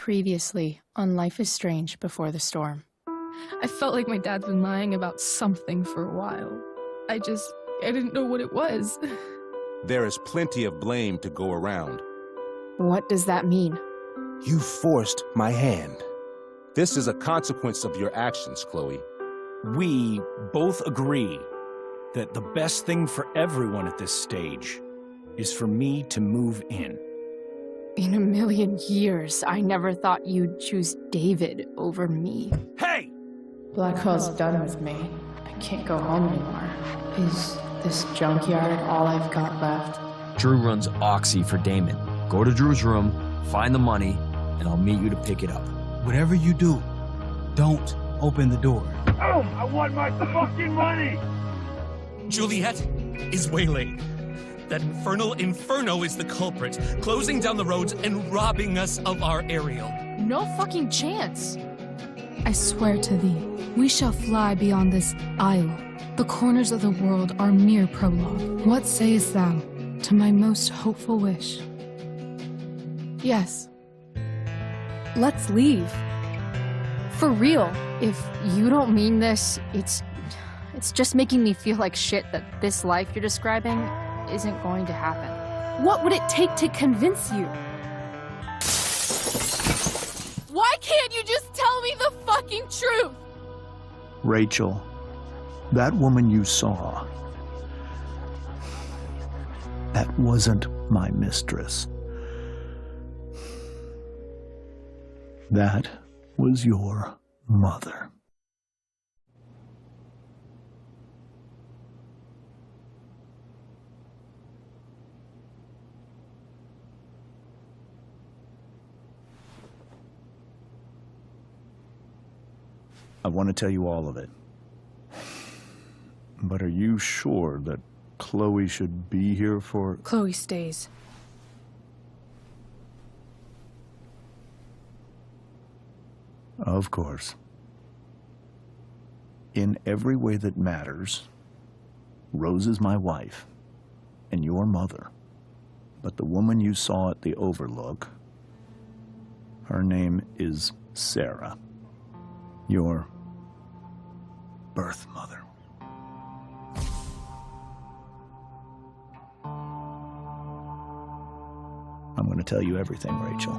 Previously on Life is Strange Before the Storm. I felt like my dad's been lying about something for a while. I didn't know what it was. There is plenty of blame to go around. What does that mean? You forced my hand. This is a consequence of your actions, Chloe. We both agree that the best thing for everyone at this stage is for me to move in. In a million years, I never thought you'd choose David over me. Hey! Blackwell's done with me. I can't go home anymore. Is this junkyard all I've got left? Drew runs Oxy for Damon. Go to Drew's room, find the money, and I'll meet you to pick it up. Whatever you do, don't open the door. Oh, I want my fucking money! Juliet is waylaid. That infernal Inferno is the culprit, closing down the roads and robbing us of our aerial. No fucking chance. I swear to thee, we shall fly beyond this isle. The corners of the world are mere prologue. What sayest thou to my most hopeful wish? Yes. Let's leave. For real. If you don't mean this, it's just making me feel like shit that this life you're describing isn't going to happen. What would it take to convince you? Why can't you just tell me the fucking truth? Rachel, that woman you saw, that wasn't my mistress. That was your mother. I want to tell you all of it. But are you sure that Chloe should be here for... Chloe stays. Of course. In every way that matters, Rose is my wife and your mother. But the woman you saw at the Overlook, her name is Sarah, your birth mother. I'm going to tell you everything, Rachel.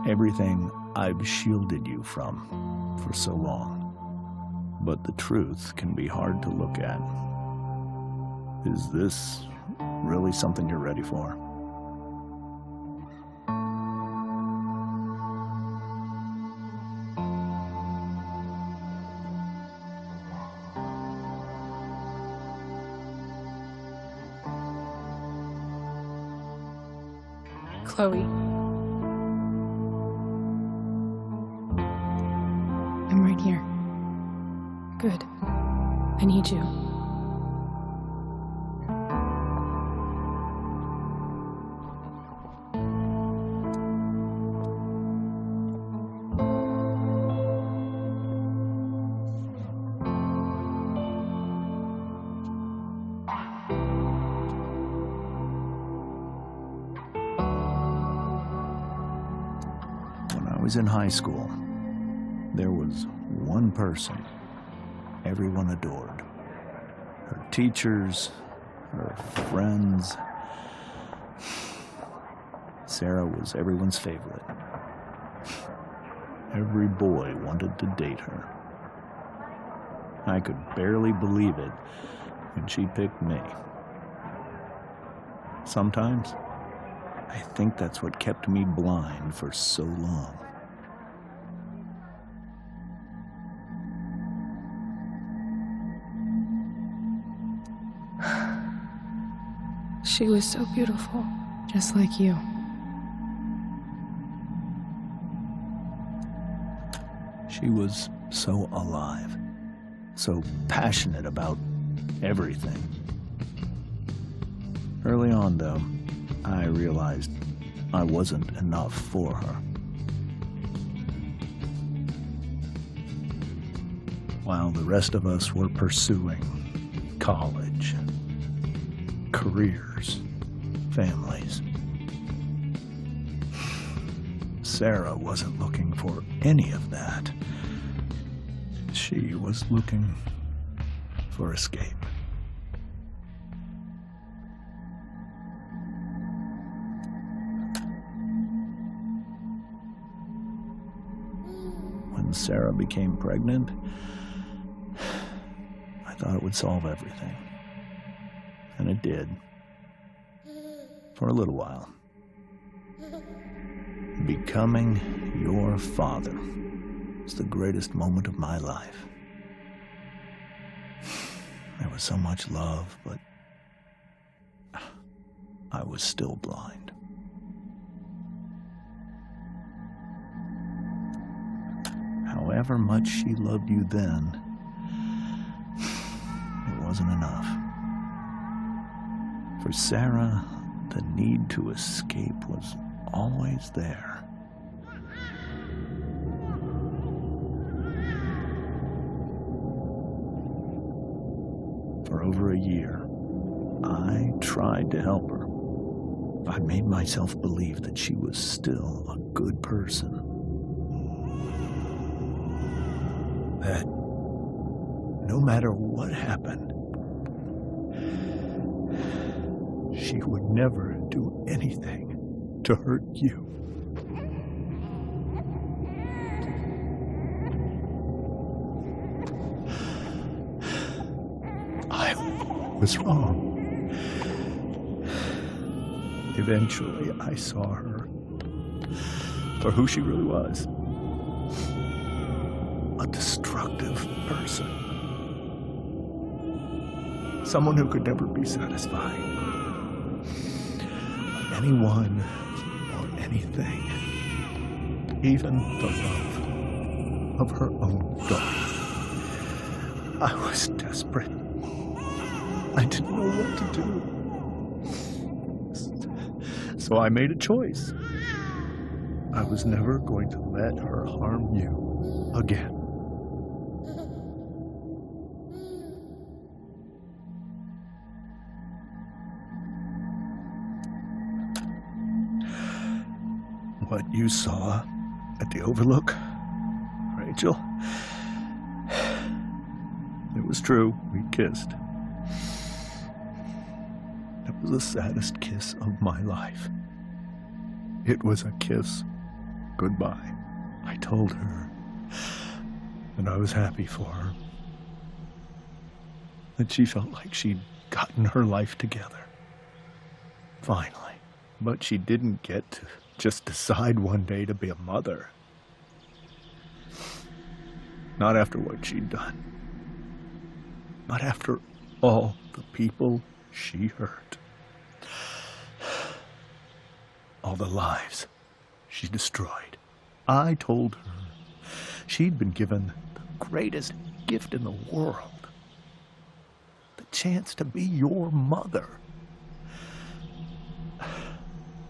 Everything I've shielded you from for so long. But the truth can be hard to look at. Is this really something you're ready for? Chloe. I'm right here. Good. I need you. In high school, there was one person everyone adored. Her teachers, her friends. Sarah was everyone's favorite. Every boy wanted to date her. I could barely believe it when she picked me. Sometimes, I think that's what kept me blind for so long. She was so beautiful. Just like you. She was so alive, so passionate about everything. Early on, though, I realized I wasn't enough for her. While the rest of us were pursuing college, careers, families, Sarah wasn't looking for any of that. She was looking for escape. When Sarah became pregnant, I thought it would solve everything. And it did. For a little while. Becoming your father was the greatest moment of my life. There was so much love, but I was still blind. However much she loved you then, it wasn't enough. For Sarah, the need to escape was always there. For over a year, I tried to help her. I made myself believe that she was still a good person. That no matter what happened, she would never do anything to hurt you. I was wrong. Eventually, I saw her for who she really was. A destructive person. Someone who could never be satisfied by anyone or anything. Even the love of her own daughter. I was desperate. I didn't know what to do. So I made a choice. I was never going to let her harm you again. What you saw at the Overlook, Rachel, it was true. We kissed. It was the saddest kiss of my life. It was a kiss goodbye. I told her that I was happy for her. That she felt like she'd gotten her life together. Finally. But she didn't get to just decide one day to be a mother. Not after what she'd done. Not after all the people she hurt. All the lives she destroyed. I told her she'd been given the greatest gift in the world. The chance to be your mother.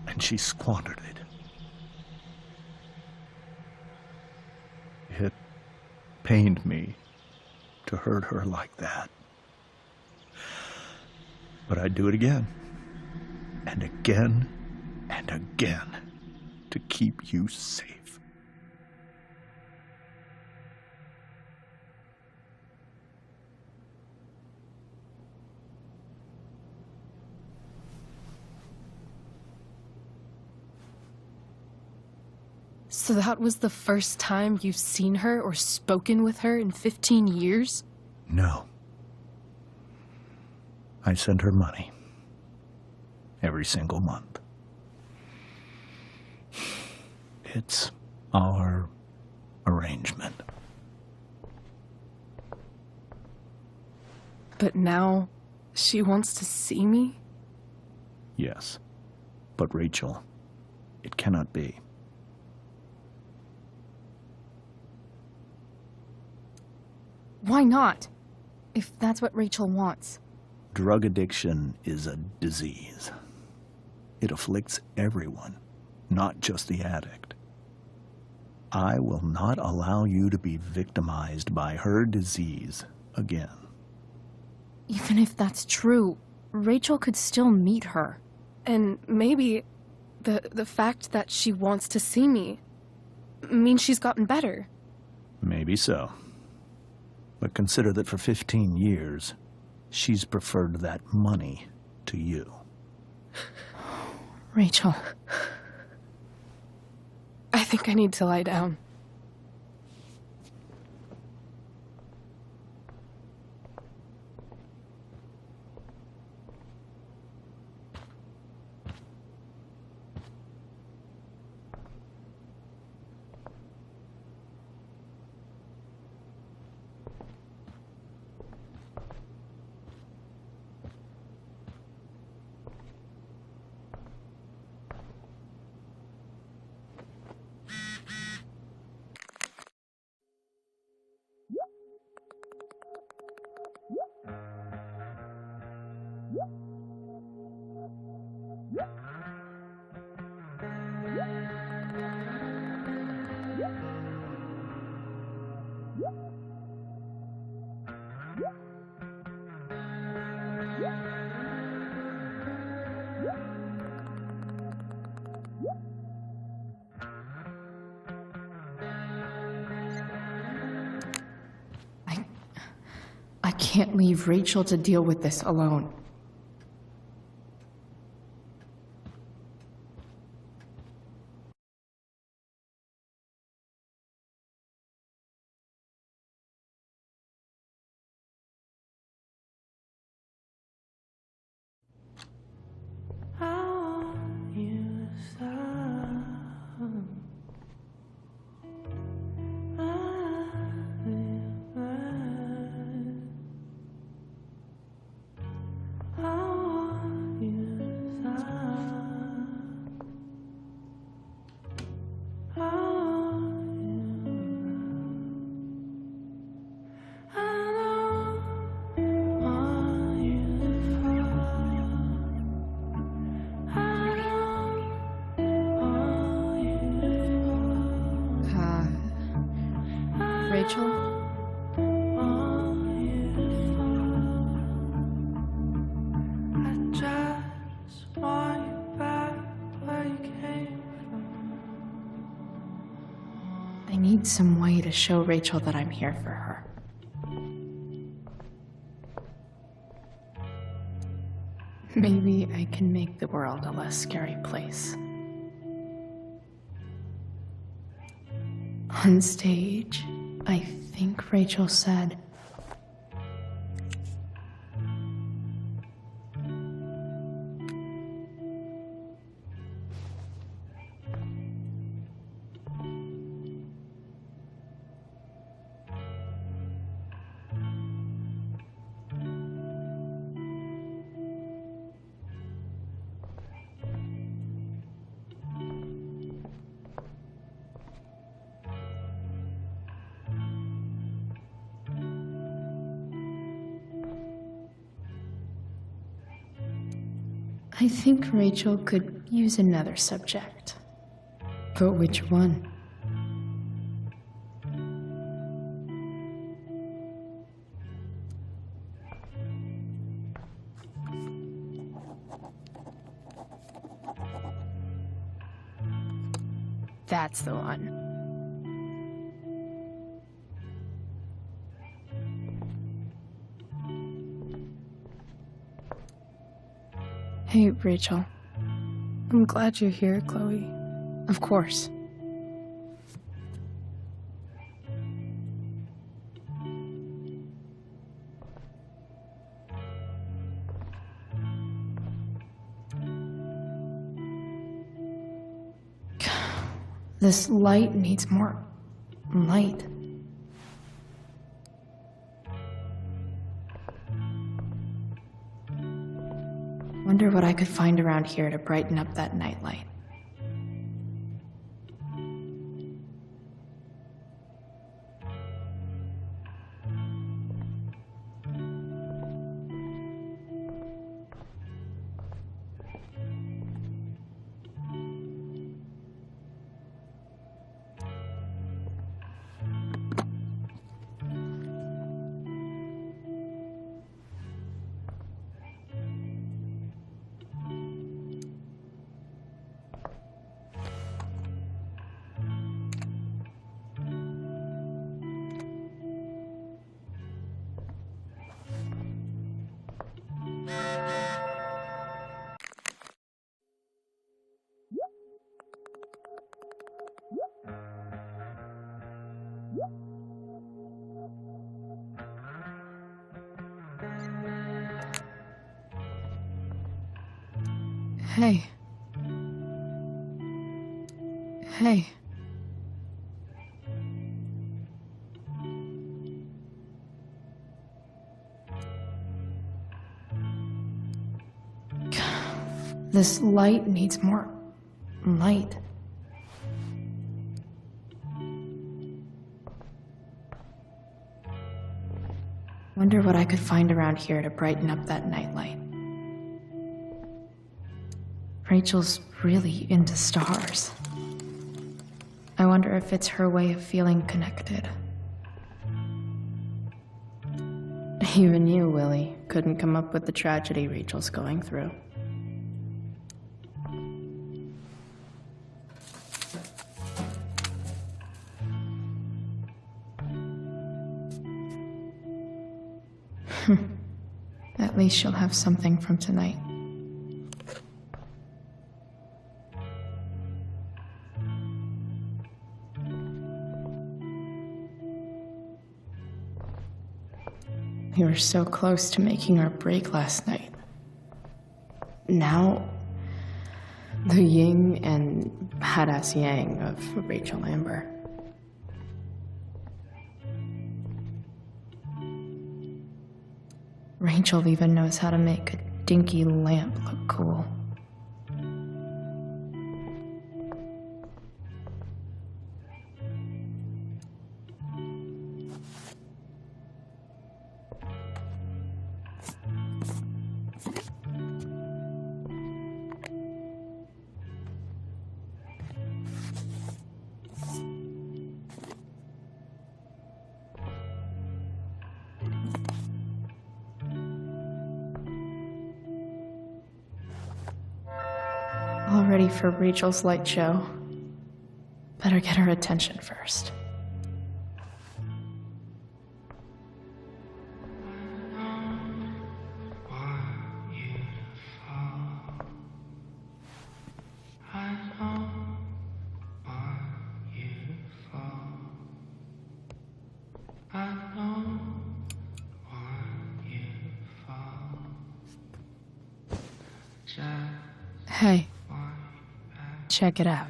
And she squandered it. It pained me to hurt her like that. But I'd do it again. And again. And again. To keep you safe. So that was the first time you've seen her or spoken with her in 15 years? No. I sent her money. Every single month. It's our arrangement. But now, she wants to see me? Yes. But Rachel, it cannot be. Why not? If that's what Rachel wants. Drug addiction is a disease. It afflicts everyone, not just the addict. I will not allow you to be victimized by her disease again. Even if that's true, Rachel could still meet her. And maybe the fact that she wants to see me, means she's gotten better. Maybe so. But consider that for 15 years, she's preferred that money to you. Rachel. I think I need to lie down. I can't leave Rachel to deal with this alone. Rachel? I need some way to show Rachel that I'm here for her. Maybe I can make the world a less scary place. On stage, I think Rachel said, I think Rachel could use another subject. But which one? That's the one. Hey, Rachel. I'm glad you're here, Chloe. Of course. This light needs more light. Wonder what I could find around here to brighten up that nightlight. Hey. Hey. This light needs more light. Wonder what I could find around here to brighten up that nightlight. Rachel's really into stars. I wonder if it's her way of feeling connected. Even you, Willie, couldn't come up with the tragedy Rachel's going through. At least she'll have something from tonight. We were so close to making our break last night. Now, the yin and badass yang of Rachel Ambert. Rachel even knows how to make a dinky lamp look cool. All ready for Rachel's light show. Better get her attention first. Hey. Check it out.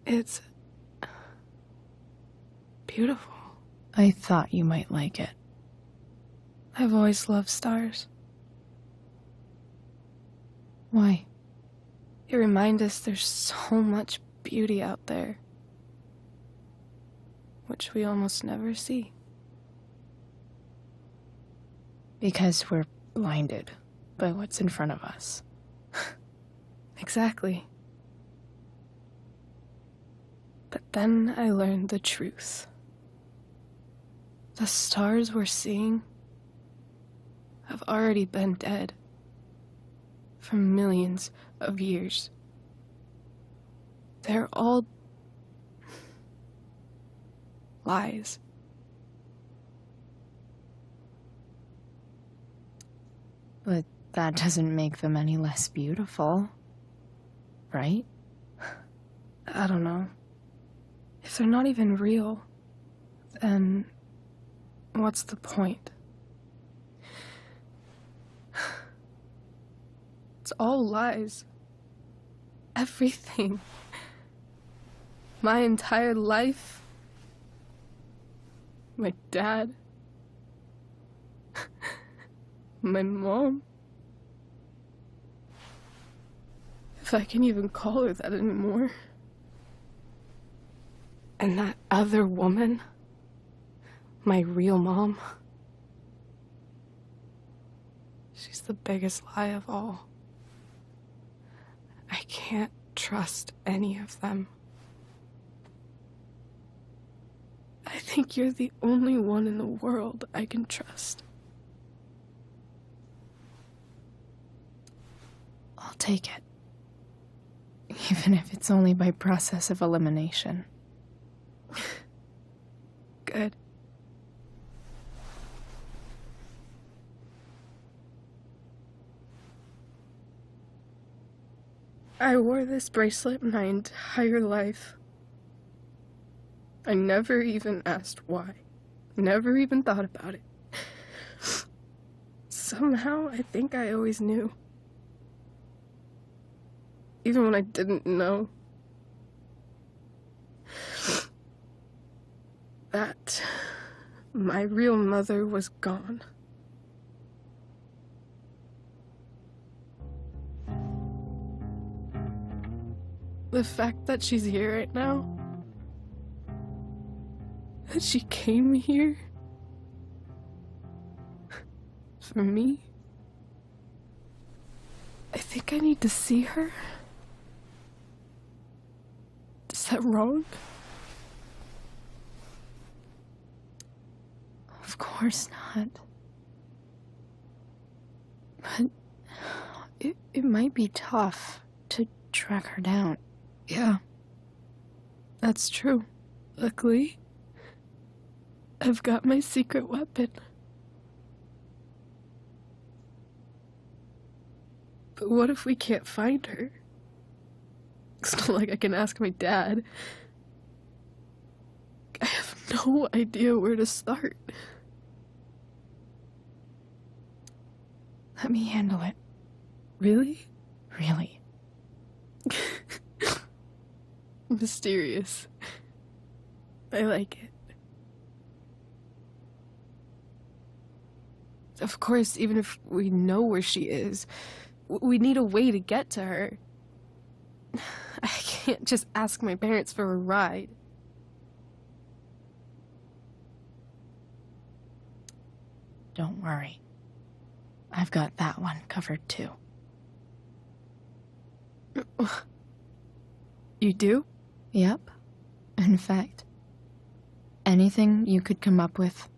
It's beautiful. I thought you might like it. I've always loved stars. Why? They remind us there's so much beauty out there, which we almost never see. Because we're blinded by what's in front of us. Exactly. But then I learned the truth. The stars we're seeing have already been dead for millions of years. They're all lies. But that doesn't make them any less beautiful, right? I don't know. If they're not even real, then what's the point? It's all lies. Everything. My entire life. My dad. My mom. If I can even call her that anymore. And that other woman. My real mom. She's the biggest lie of all. I can't trust any of them. I think you're the only one in the world I can trust. I'll take it. Even if it's only by process of elimination. Good. I wore this bracelet my entire life. I never even asked why. Never even thought about it. Somehow, I think I always knew. Even when I didn't know. That my real mother was gone. The fact that she's here right now, that she came here for me, I think I need to see her. Is that wrong? Of course not. But it might be tough to track her down. Yeah, that's true. Luckily, I've got my secret weapon. But what if we can't find her? It's not like I can ask my dad. I have no idea where to start. Let me handle it. Really? Really. Mysterious. I like it. Of course, even if we know where she is, we need a way to get to her. I can't just ask my parents for a ride. Don't worry. I've got that one covered too. You do? Yep. In fact, anything you could come up with,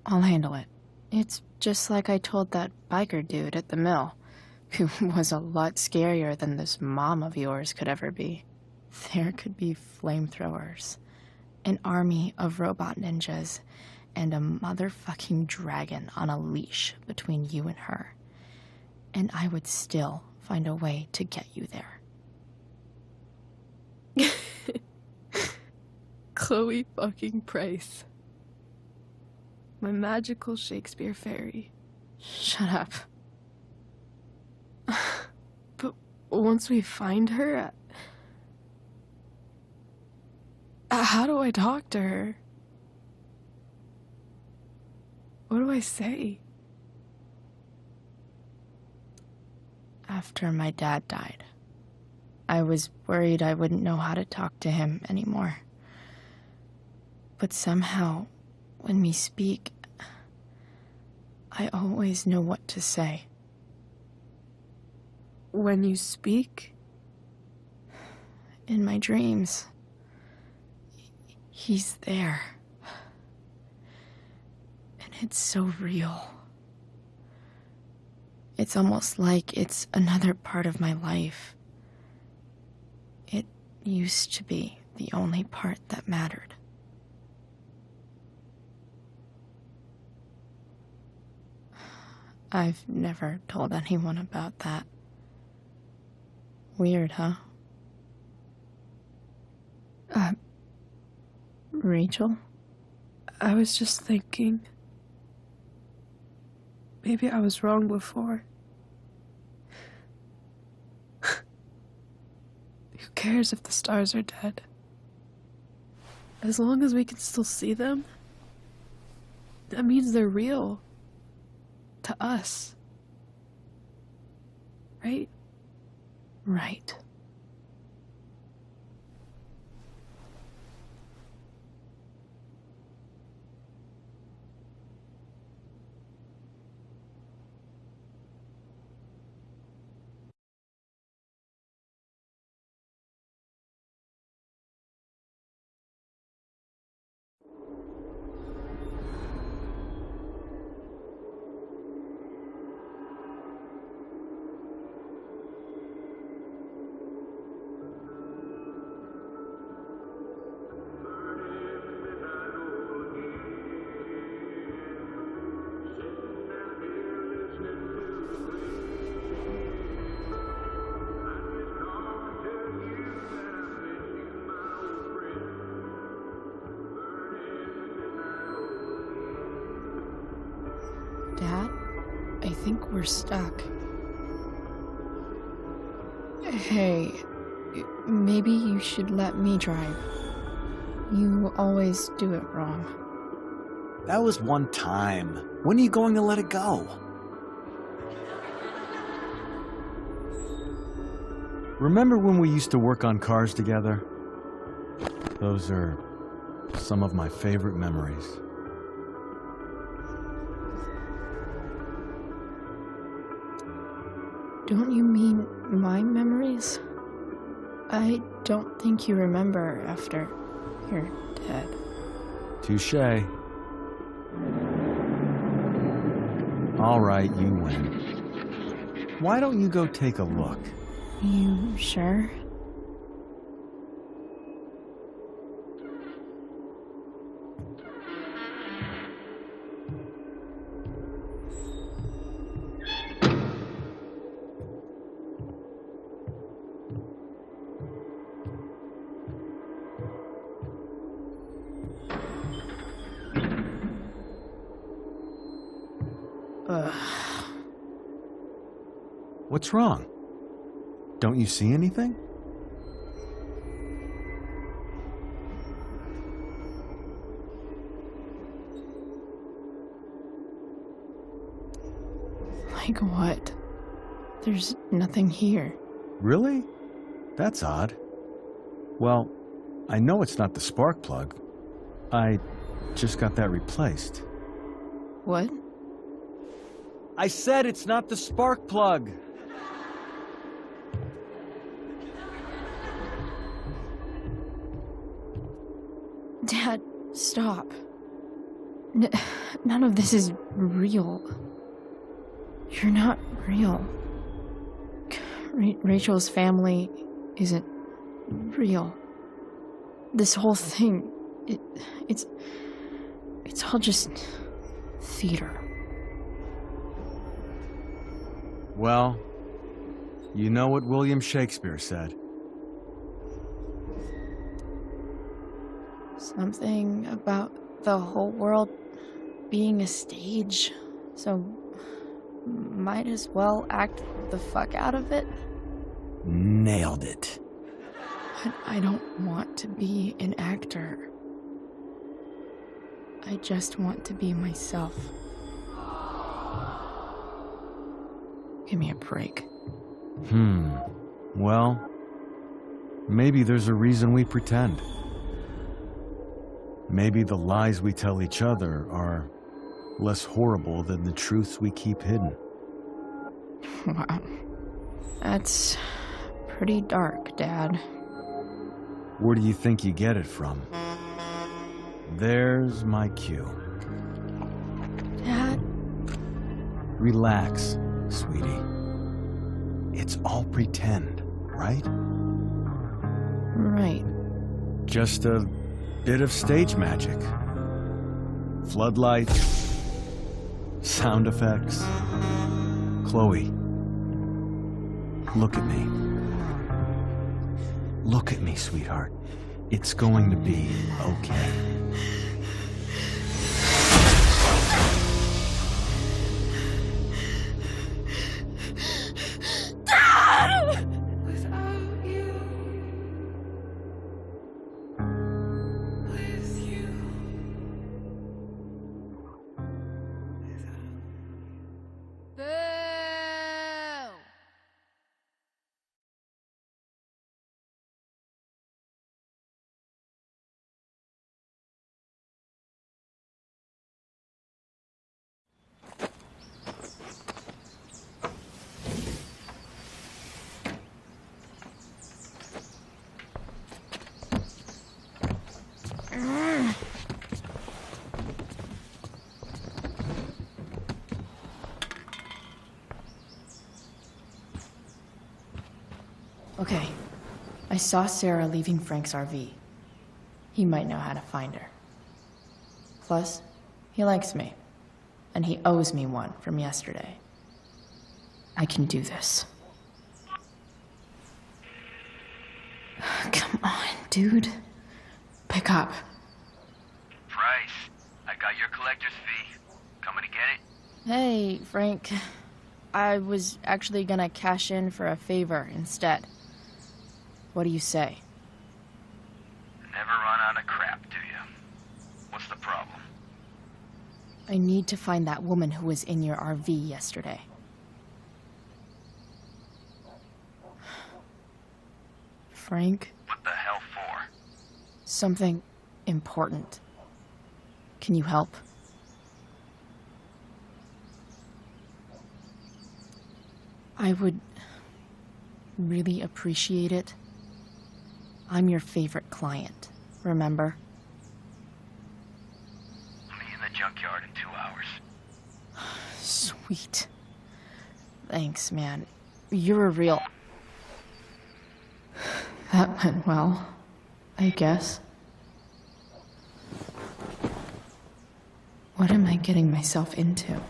I'll handle it. It's just like I told that biker dude at the mill, who was a lot scarier than this mom of yours could ever be. There could be flamethrowers, an army of robot ninjas, and a motherfucking dragon on a leash between you and her. And I would still find a way to get you there. Chloe fucking Price. My magical Shakespeare fairy. Shut up. But once we find her, how do I talk to her? What do I say? After my dad died, I was worried I wouldn't know how to talk to him anymore. But somehow, when we speak, I always know what to say. When you speak? In my dreams, he's there. And it's so real. It's almost like it's another part of my life. It used to be the only part that mattered. I've never told anyone about that. Weird, huh? Rachel? I was just thinking. Maybe I was wrong before. Who cares if the stars are dead? As long as we can still see them, that means they're real. To us. Right? Right. Dad, I think we're stuck. Hey, maybe you should let me drive. You always do it wrong. That was one time. When are you going to let it go? Remember when we used to work on cars together? Those are some of my favorite memories. Don't you mean my memories? I don't think you remember after you're dead. Touché. All right, you win. Why don't you go take a look? You sure? What's wrong? Don't you see anything? Like what? There's nothing here. Really? That's odd. Well, I know it's not the spark plug. I just got that replaced. What? I said it's not the spark plug! Dad, stop. None of this is real. You're not real. Rachel's family isn't real. This whole thing, it's all just theater. Well, you know what William Shakespeare said. Something about the whole world being a stage, so might as well act the fuck out of it. Nailed it. But I don't want to be an actor. I just want to be myself. Give me a break. Well, maybe there's a reason we pretend. Maybe the lies we tell each other are less horrible than the truths we keep hidden. Wow. That's pretty dark, Dad. Where do you think you get it from? There's my cue. Dad? Relax, sweetie. It's all pretend, right? Right. Just a bit of stage magic. Floodlights, sound effects. Chloe, look at me. Look at me, sweetheart. It's going to be okay. Okay. I saw Sarah leaving Frank's RV. He might know how to find her. Plus, he likes me. And he owes me one from yesterday. I can do this. Come on, dude. Pick up. Price, I got your collector's fee. Coming to get it? Hey, Frank. I was actually gonna cash in for a favor instead. What do you say? Never run out of crap, do you? What's the problem? I need to find that woman who was in your RV yesterday. Frank? What the hell for? Something important. Can you help? I would really appreciate it. I'm your favorite client, remember? I'll meet you in the junkyard in 2 hours. Sweet. Thanks, man. You're a real... That went well, I guess. What am I getting myself into?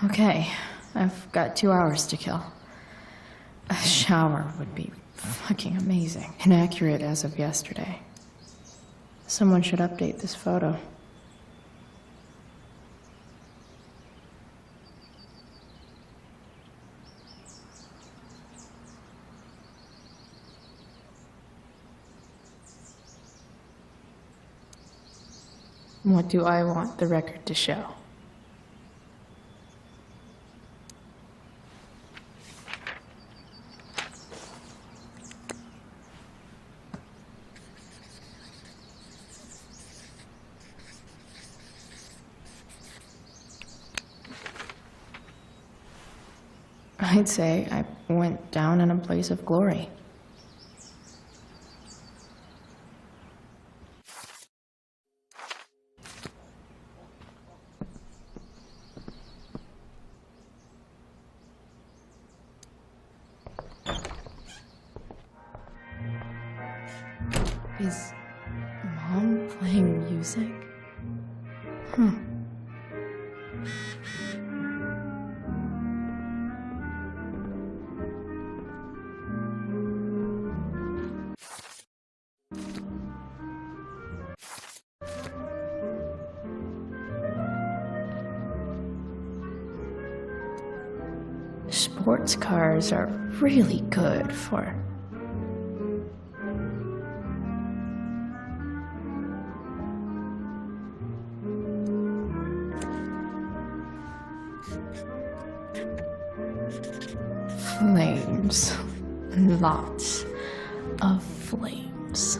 Okay, I've got 2 hours to kill. A shower would be fucking amazing. Inaccurate as of yesterday. Someone should update this photo. What do I want the record to show? I'd say I went down in a blaze of glory. Is Mom playing music? Sports cars are really good for... flames. Lots of flames.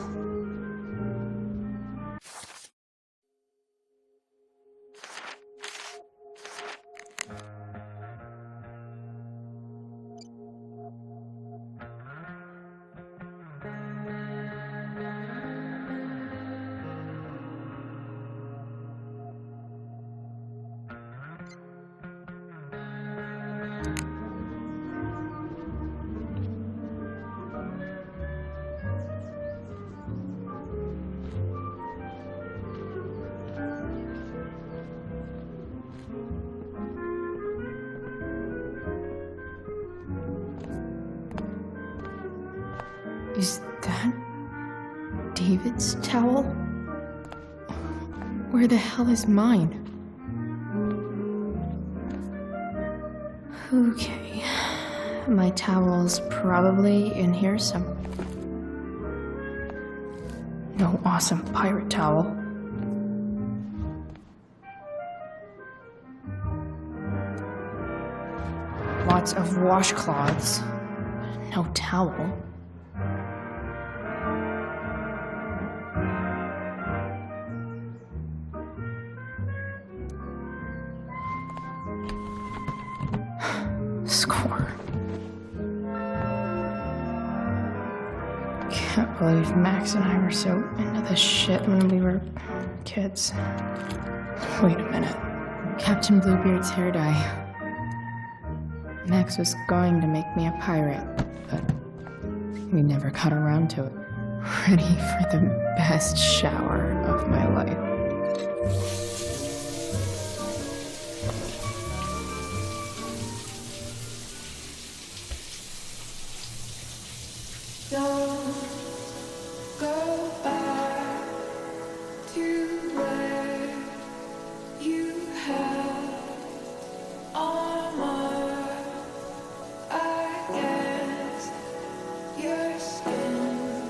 Is that David's towel? Where the hell is mine? Okay, my towel's probably in here somewhere. No awesome pirate towel. Lots of washcloths. No towel. Score. Can't believe Max and I were so into this shit when we were kids. Wait a minute. Captain Bluebeard's hair dye. Max was going to make me a pirate, but we never got around to it. Ready for the best shower of my life. Don't go back to where you had armor against your skin.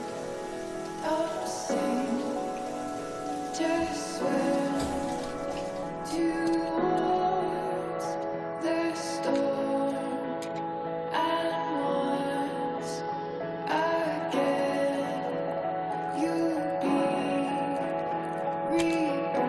Don't sink, just swim towards the storm. And once again, you'll be reborn,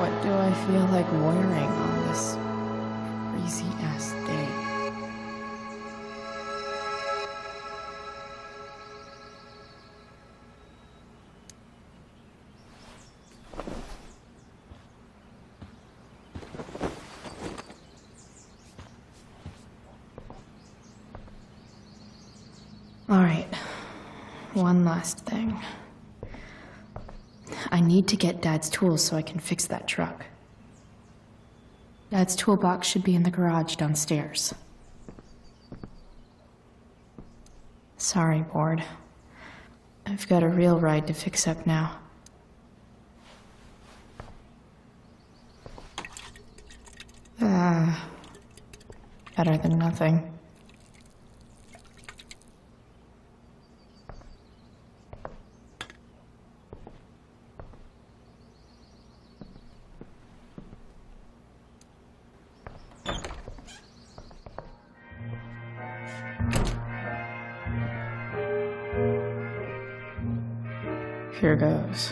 What do I feel like wearing on this crazy-ass day? All right, one last thing. I need to get Dad's tools so I can fix that truck. Dad's toolbox should be in the garage downstairs. Sorry, Board. I've got a real ride to fix up now. Better than nothing. Here goes.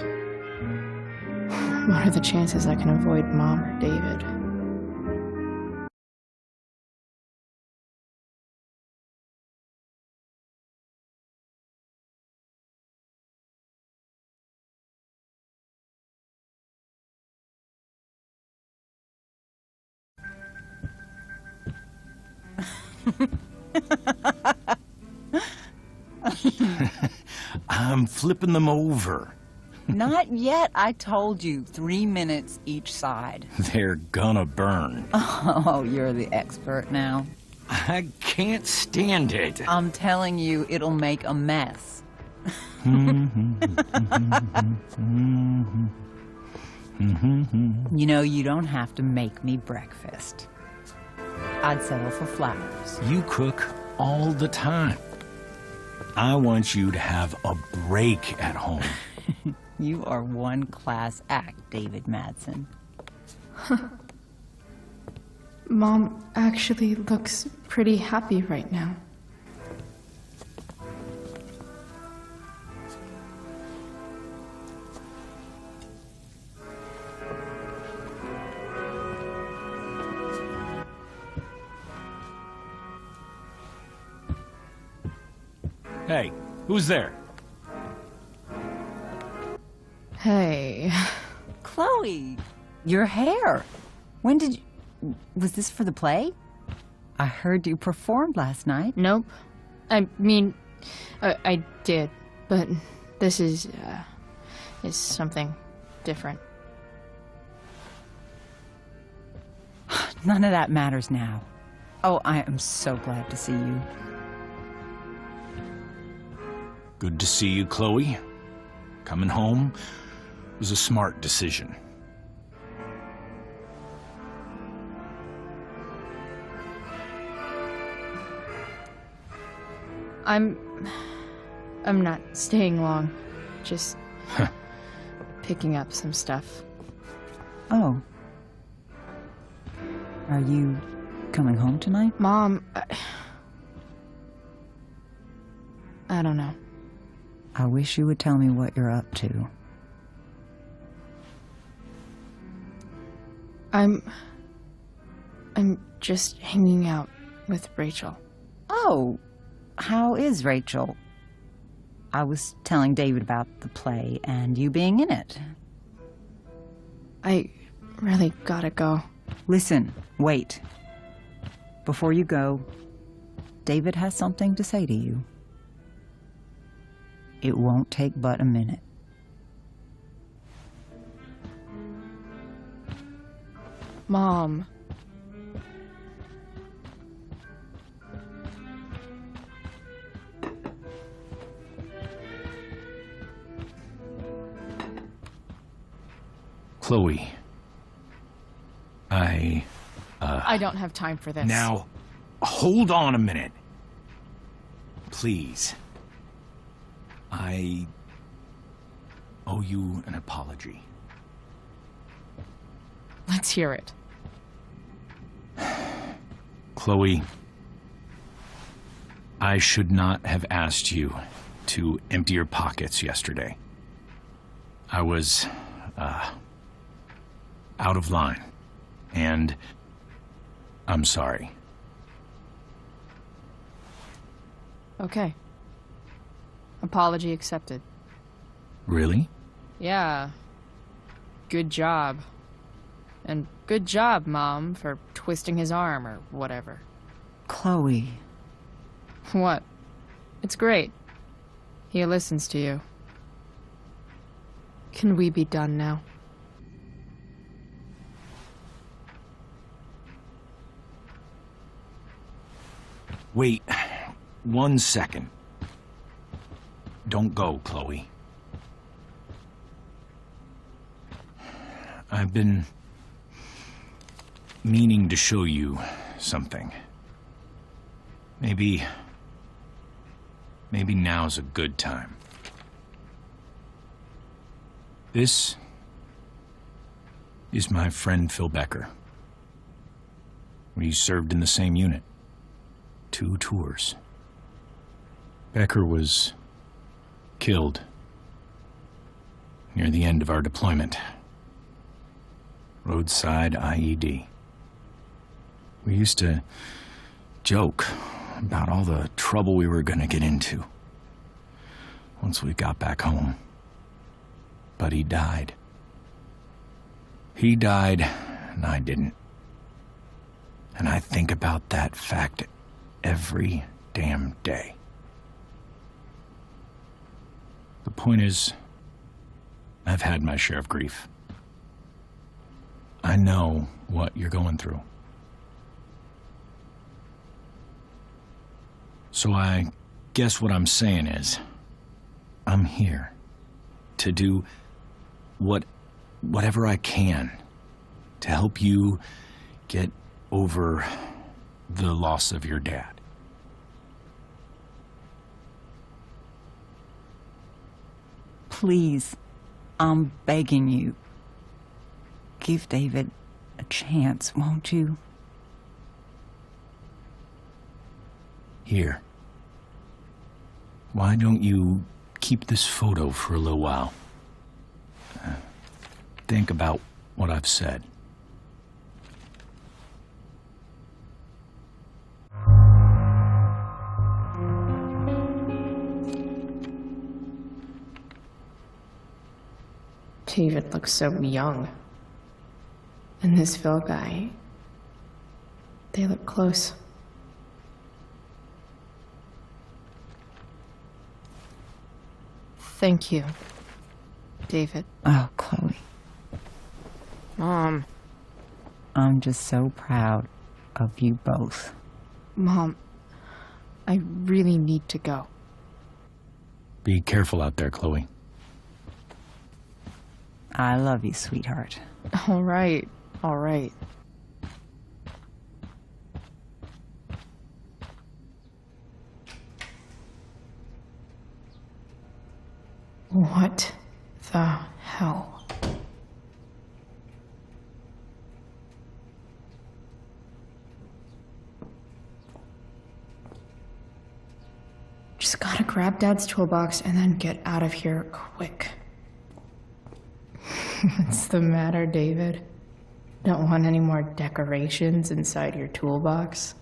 What are the chances I can avoid Mom or David? I'm flipping them over. Not yet. I told you, 3 minutes each side. They're gonna burn. Oh, you're the expert now. I can't stand it. I'm telling you, it'll make a mess. You know, you don't have to make me breakfast. I'd settle for flowers. You cook all the time. I want you to have a break at home. You are one class act, David Madsen. Mom actually looks pretty happy right now. Hey, who's there? Hey. Chloe, your hair. When did you... Was this for the play? I heard you performed last night. Nope. I mean, I did, but this is is something different. None of that matters now. Oh, I am so glad to see you. Good to see you, Chloe. Coming home was a smart decision. I'm not staying long. Just picking up some stuff. Oh. Are you coming home tonight? Mom, I don't know. I wish you would tell me what you're up to. I'm just hanging out with Rachel. Oh, how is Rachel? I was telling David about the play and you being in it. I really gotta go. Listen, wait. Before you go, David has something to say to you. It won't take but a minute. Mom. Chloe. I don't have time for this. Now, hold on a minute. Please. I owe you an apology. Let's hear it. Chloe, I should not have asked you to empty your pockets yesterday. I was, out of line, and I'm sorry. Okay. Apology accepted. Really? Yeah. Good job. And good job, Mom, for twisting his arm or whatever. Chloe. What? It's great. He listens to you. Can we be done now? Wait 1 second. Don't go, Chloe. I've been meaning to show you something. Maybe now's a good time. This is my friend Phil Becker. We served in the same unit. 2 tours. Becker was killed near the end of our deployment. Roadside IED. We used to joke about all the trouble we were gonna get into once we got back home. But he died. He died, and I didn't. And I think about that fact every damn day. The point is, I've had my share of grief. I know what you're going through. So I guess what I'm saying is, I'm here to do whatever I can to help you get over the loss of your dad. Please, I'm begging you. Give David a chance, won't you? Here. Why don't you keep this photo for a little while? Think about what I've said. David looks so young. And this Phil guy, they look close. Thank you. David. Oh, Chloe. Mom. I'm just so proud of you both. Mom, I really need to go. Be careful out there, Chloe. I love you, sweetheart. All right. All right. What the hell? Just gotta grab Dad's toolbox and then get out of here quick. What's the matter, David? Don't want any more decorations inside your toolbox?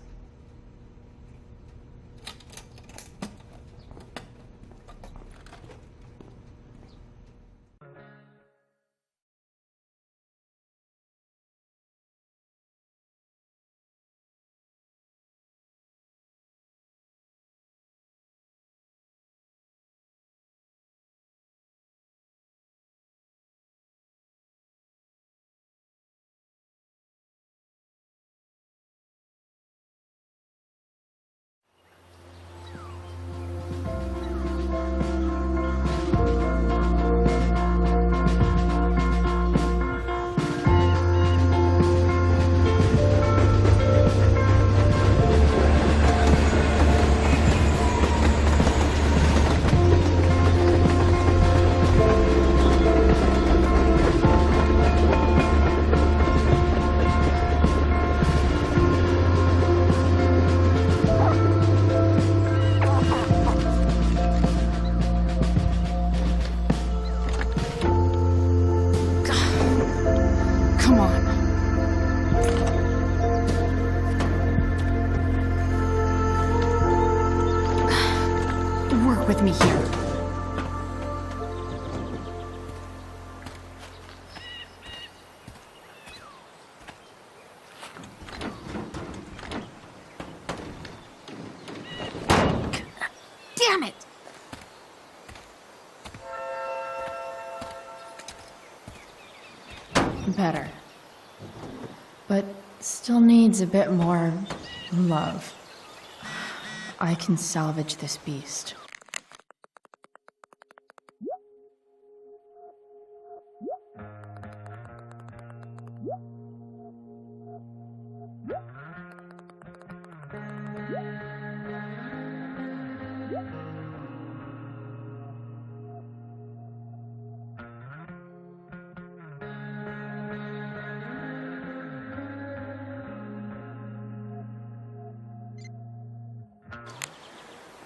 Come on. Work with me here. Damn it! Better. But still needs a bit more love. I can salvage this beast.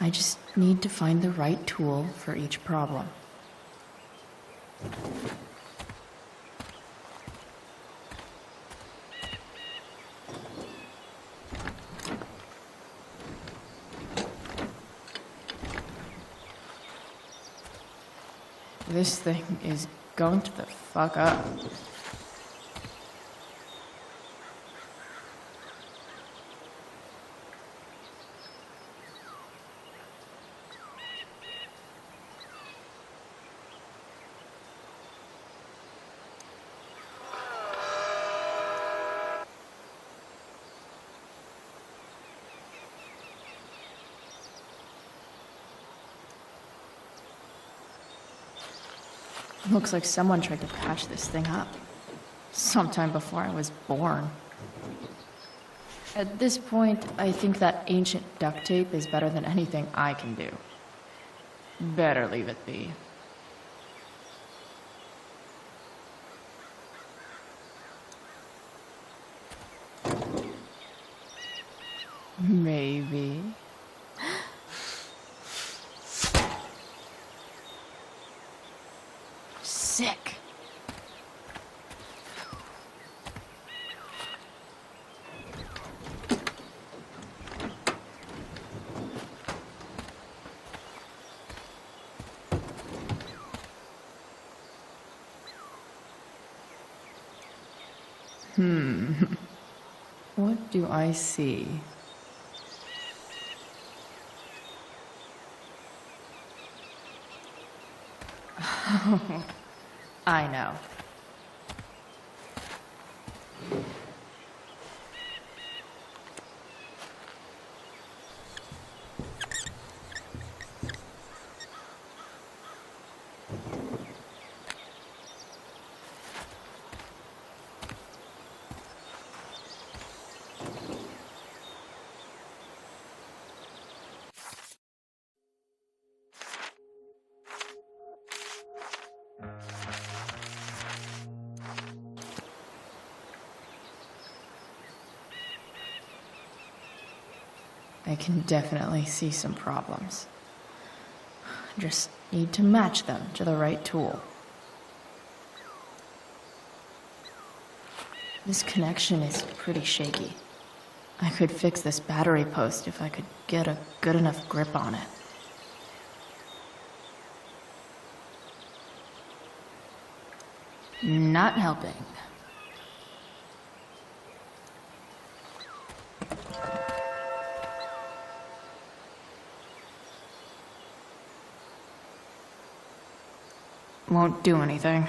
I just need to find the right tool for each problem. This thing is going to the fuck up. Looks like someone tried to patch this thing up. Sometime before I was born. At this point, I think that ancient duct tape is better than anything I can do. Better leave it be. Maybe. Sick. What do I see? I know. I can definitely see some problems. Just need to match them to the right tool. This connection is pretty shaky. I could fix this battery post if I could get a good enough grip on it. Not helping. Won't do anything.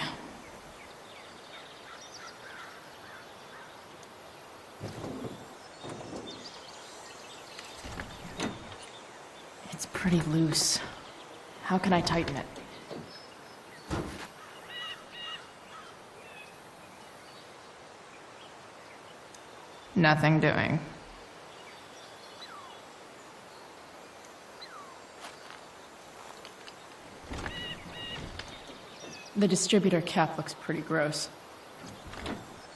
It's pretty loose. How can I tighten it? Nothing doing. The distributor cap looks pretty gross.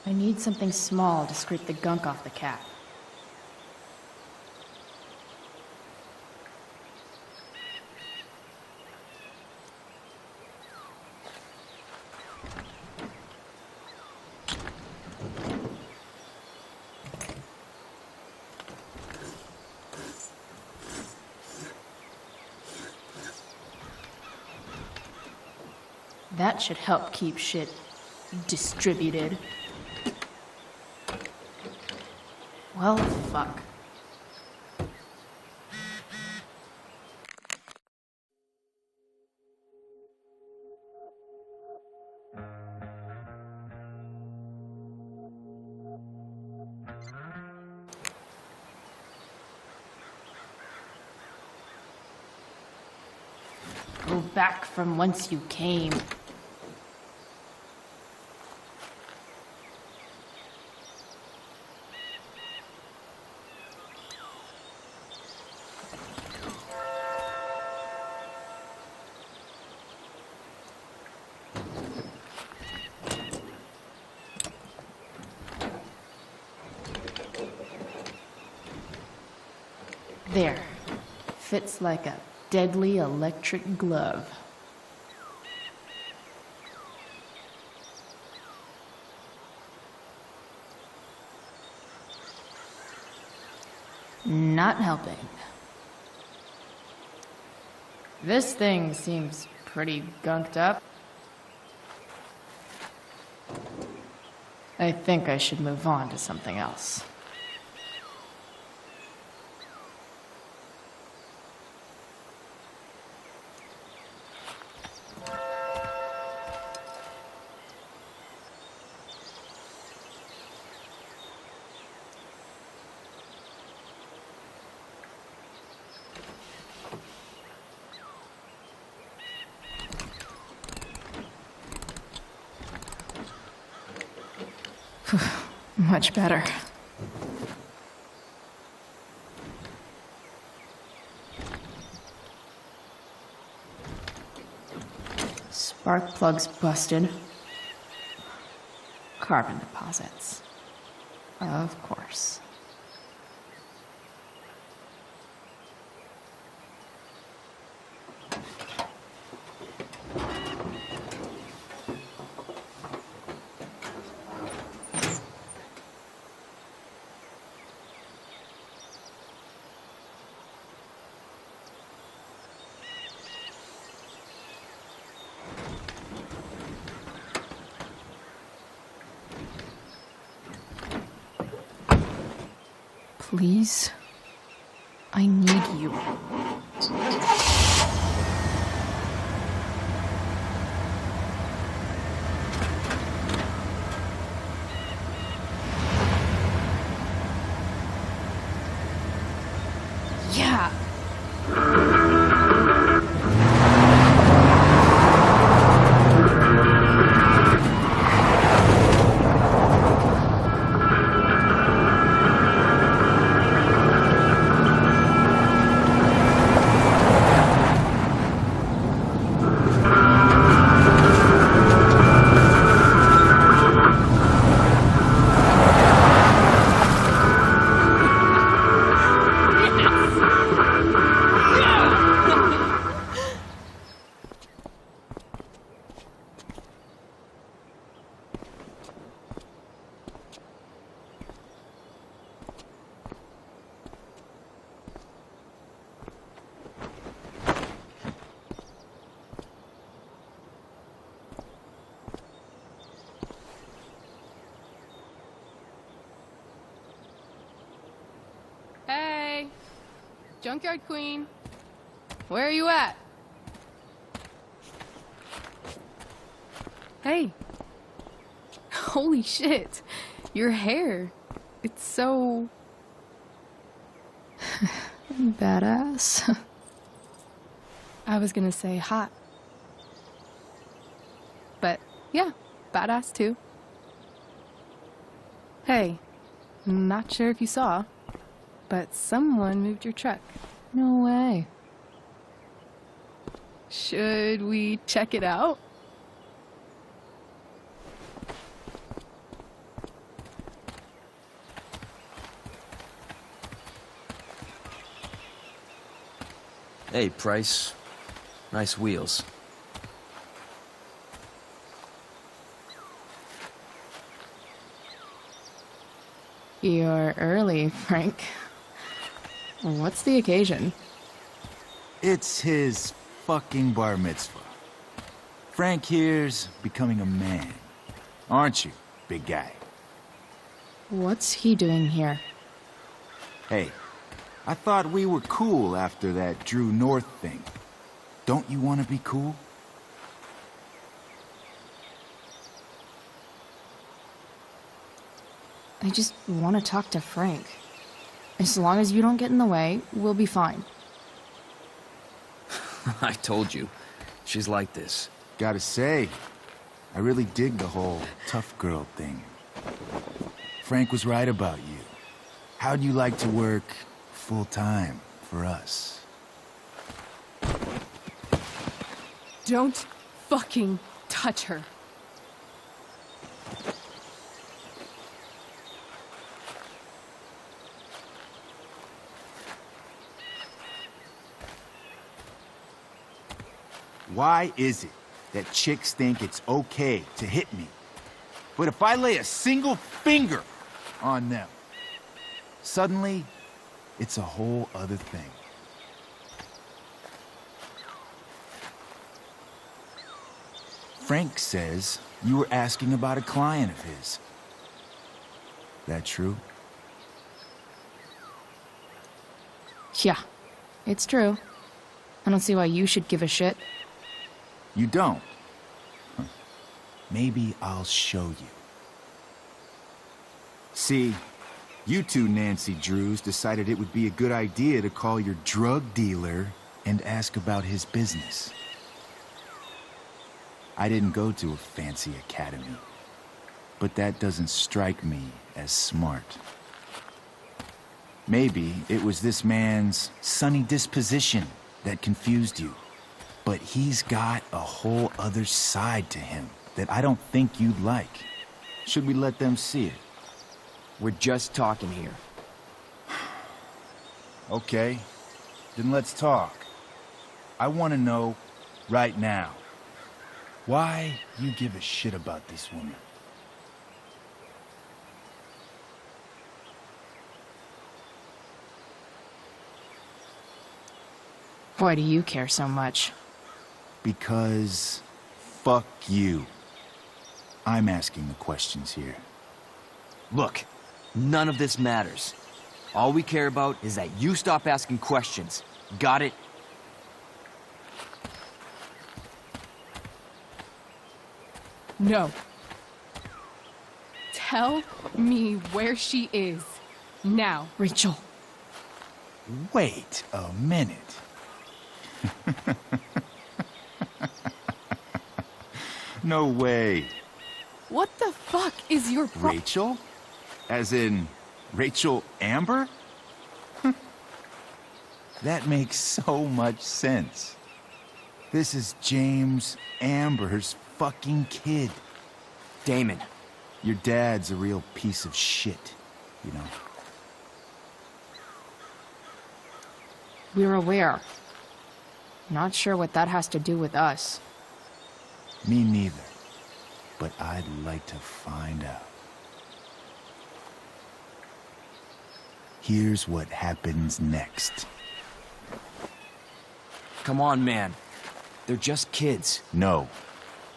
I need something small to scrape the gunk off the cap. That should help keep shit distributed. Well, fuck. Go back from whence you came. There. Fits like a deadly electric glove. Not helping. This thing seems pretty gunked up. I think I should move on to something else. Much better. Spark plugs busted. Carbon deposits. Of course. Please, I need you. Junkyard Queen. Where are you at? Hey. Holy shit. Your hair. It's so... Badass. I was gonna say hot. But, yeah, badass too. Hey, not sure if you saw, but someone moved your truck. No way. Should we check it out? Hey, Price. Nice wheels. You're early, Frank. What's the occasion? It's his fucking bar mitzvah. Frank here's becoming a man. Aren't you, big guy? What's he doing here? Hey, I thought we were cool after that Drew North thing. Don't you want to be cool? I just want to talk to Frank. As long as you don't get in the way, we'll be fine. I told you. She's like this. Gotta say, I really dig the whole tough girl thing. Frank was right about you. How'd you like to work full-time for us? Don't fucking touch her. Why is it that chicks think it's okay to hit me? But if I lay a single finger on them, suddenly, it's a whole other thing. Frank says you were asking about a client of his. That true? Yeah, it's true. I don't see why you should give a shit. You don't? Huh. Maybe I'll show you. See, you two Nancy Drews decided it would be a good idea to call your drug dealer and ask about his business. I didn't go to a fancy academy, but that doesn't strike me as smart. Maybe it was this man's sunny disposition that confused you. But he's got a whole other side to him that I don't think you'd like. Should we let them see it? We're just talking here. Okay, then let's talk. I want to know right now why you give a shit about this woman. Why do you care so much? Because fuck you. I'm asking the questions here. Look, none of this matters. All we care about is that you stop asking questions. Got it? No. Tell me where she is. Now. Rachel. Wait a minute. No way. What the fuck is your Rachel? As in, Rachel Amber? That makes so much sense. This is James Amber's fucking kid. Damon. Your dad's a real piece of shit, you know? We're aware. Not sure what that has to do with us. Me neither. But I'd like to find out. Here's what happens next. Come on, man. They're just kids. No,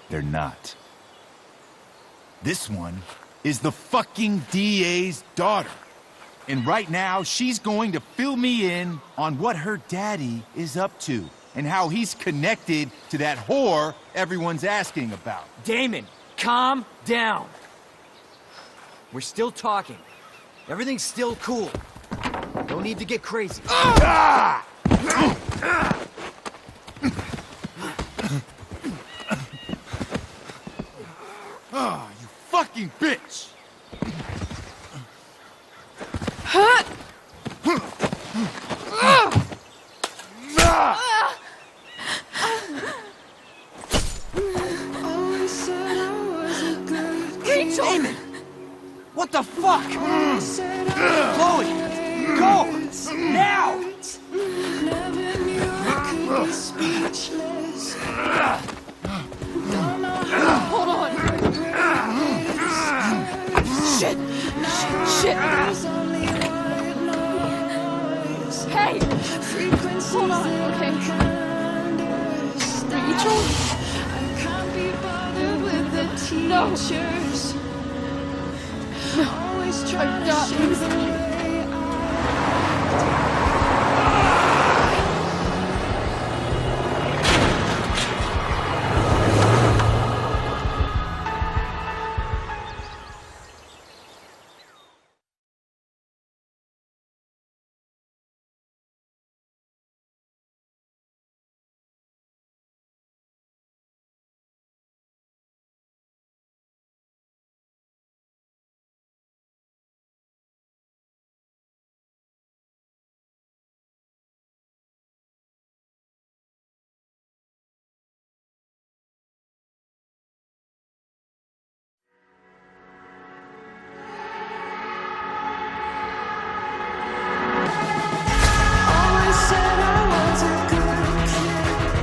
they're not. This one is the fucking DA's daughter. And right now, she's going to fill me in on what her daddy is up to and how he's connected to that whore everyone's asking about. Damon, calm down. We're still talking. Everything's still cool. No need to get crazy. Ah! Oh, you fucking bitch! Rachel! Damon! What the fuck? Chloe! Go! Now! Never knew I could be speechless. Don't know how. Hold on. Shit! Shit! Hey! Hold on, okay. Rachel? I can't be bothered with the teachers. No. Always I've trying got to this. the way always said I was a good kid.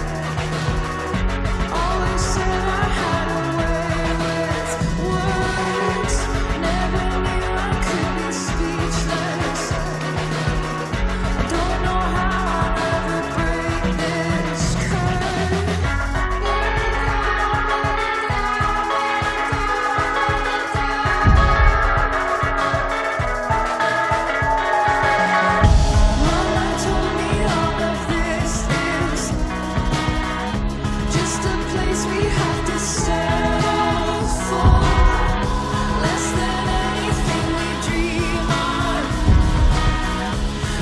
Always said I had a way with words. Never knew I could be speechless. I don't know how I'll ever break this Mama told me all of this is just a place we have to settle for. Less than anything we dream of.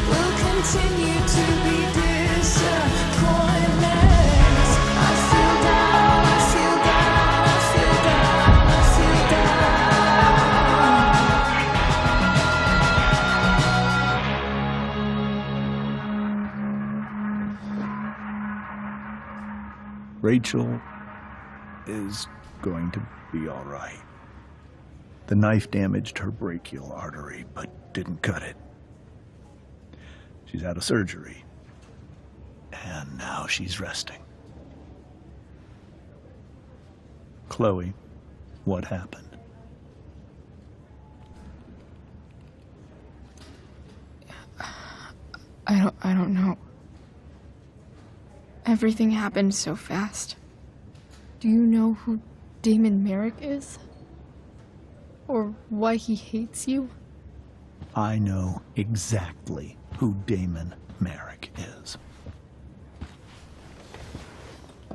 We'll continue to be disappointments. I feel down, I feel down, I feel down, I feel Rachel is going to be all right. The knife damaged her brachial artery, but didn't cut it. She's out of surgery, and now she's resting. Chloe, what happened? I don't know. Everything happened so fast. Do you know who Damon Merrick is? Or why he hates you? I know exactly who Damon Merrick is.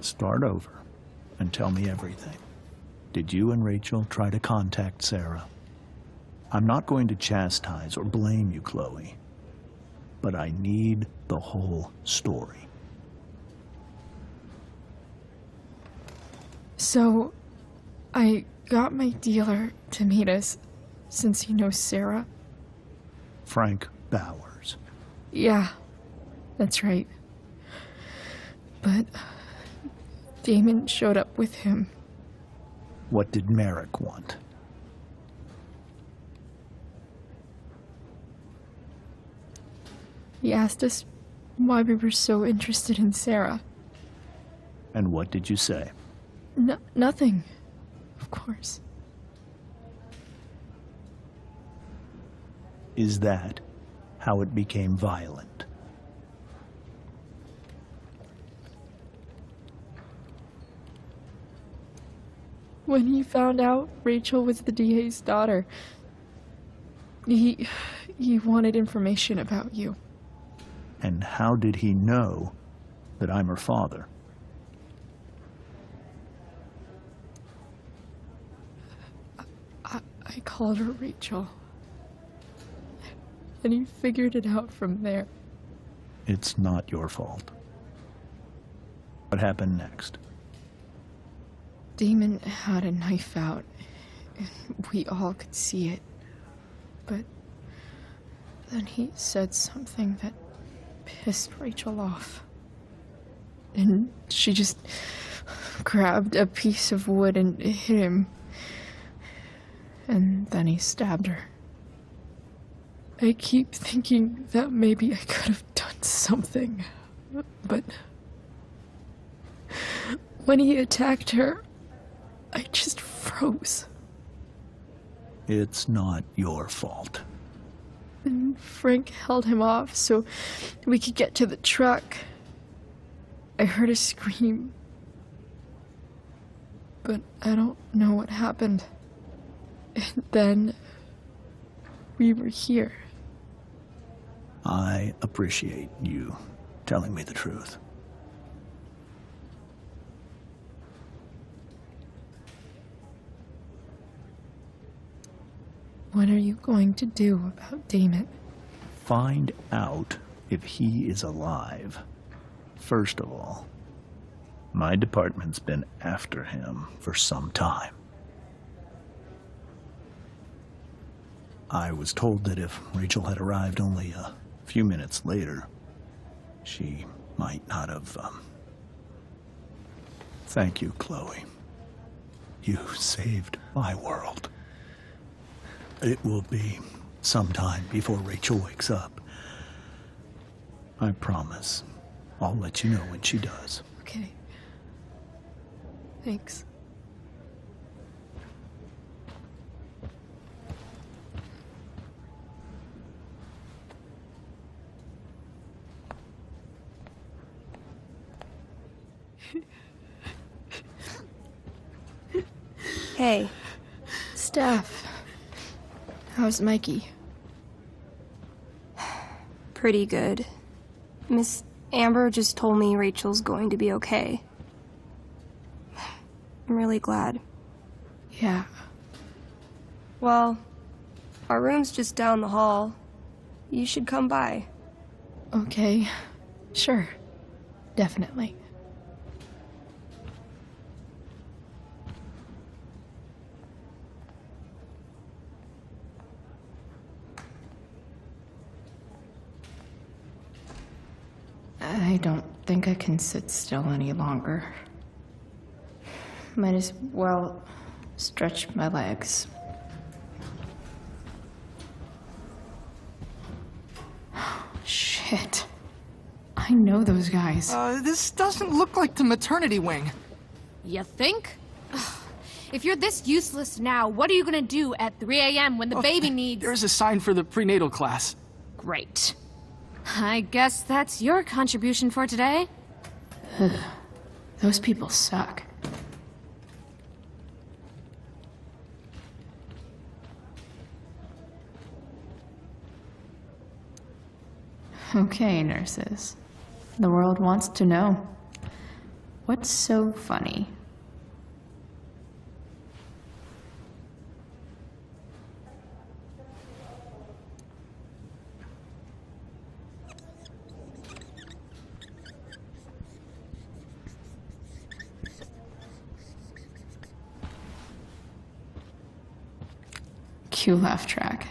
Start over and tell me everything. Did you and Rachel try to contact Sarah? I'm not going to chastise or blame you, Chloe, but I need the whole story. So, I got my dealer to meet us, since he knows Sarah. Frank Bowers. Yeah, that's right. But Damon showed up with him. What did Merrick want? He asked us why we were so interested in Sarah. And what did you say? Nothing, of course. Is that how it became violent? When he found out Rachel was the DA's daughter, he He wanted information about you. And how did he know that I'm her father? I called her Rachel. And he figured it out from there. It's not your fault. What happened next? Damon had a knife out, and we all could see it. But then he said something that pissed Rachel off. And she just grabbed a piece of wood and hit him. And then he stabbed her. I keep thinking that maybe I could have done something, but when he attacked her, I just froze. It's not your fault. And Frank held him off so we could get to the truck. I heard a scream, but I don't know what happened. And then we were here. I appreciate you telling me the truth. What are you going to do about Damon? Find out if he is alive. First of all, my department's been after him for some time. I was told that if Rachel had arrived only a few minutes later, she might not have, Thank you, Chloe. You saved my world. It will be some time before Rachel wakes up. I promise. I'll let you know when she does. Okay. Thanks. Hey. Steph. How's Mikey? Pretty good. Miss Amber just told me Rachel's going to be okay. I'm really glad. Yeah. Well, our room's just down the hall. You should come by. Okay. Sure. Definitely. I don't think I can sit still any longer. Might as well stretch my legs. Shit. I know those guys. This doesn't look like the maternity wing. You think? If you're this useless now, what are you gonna do at 3 a.m. when the baby needs... There's a sign for the prenatal class. Great. I guess that's your contribution for today. Ugh. Those people suck. Okay, nurses. The world wants to know. What's so funny? Cue laugh track.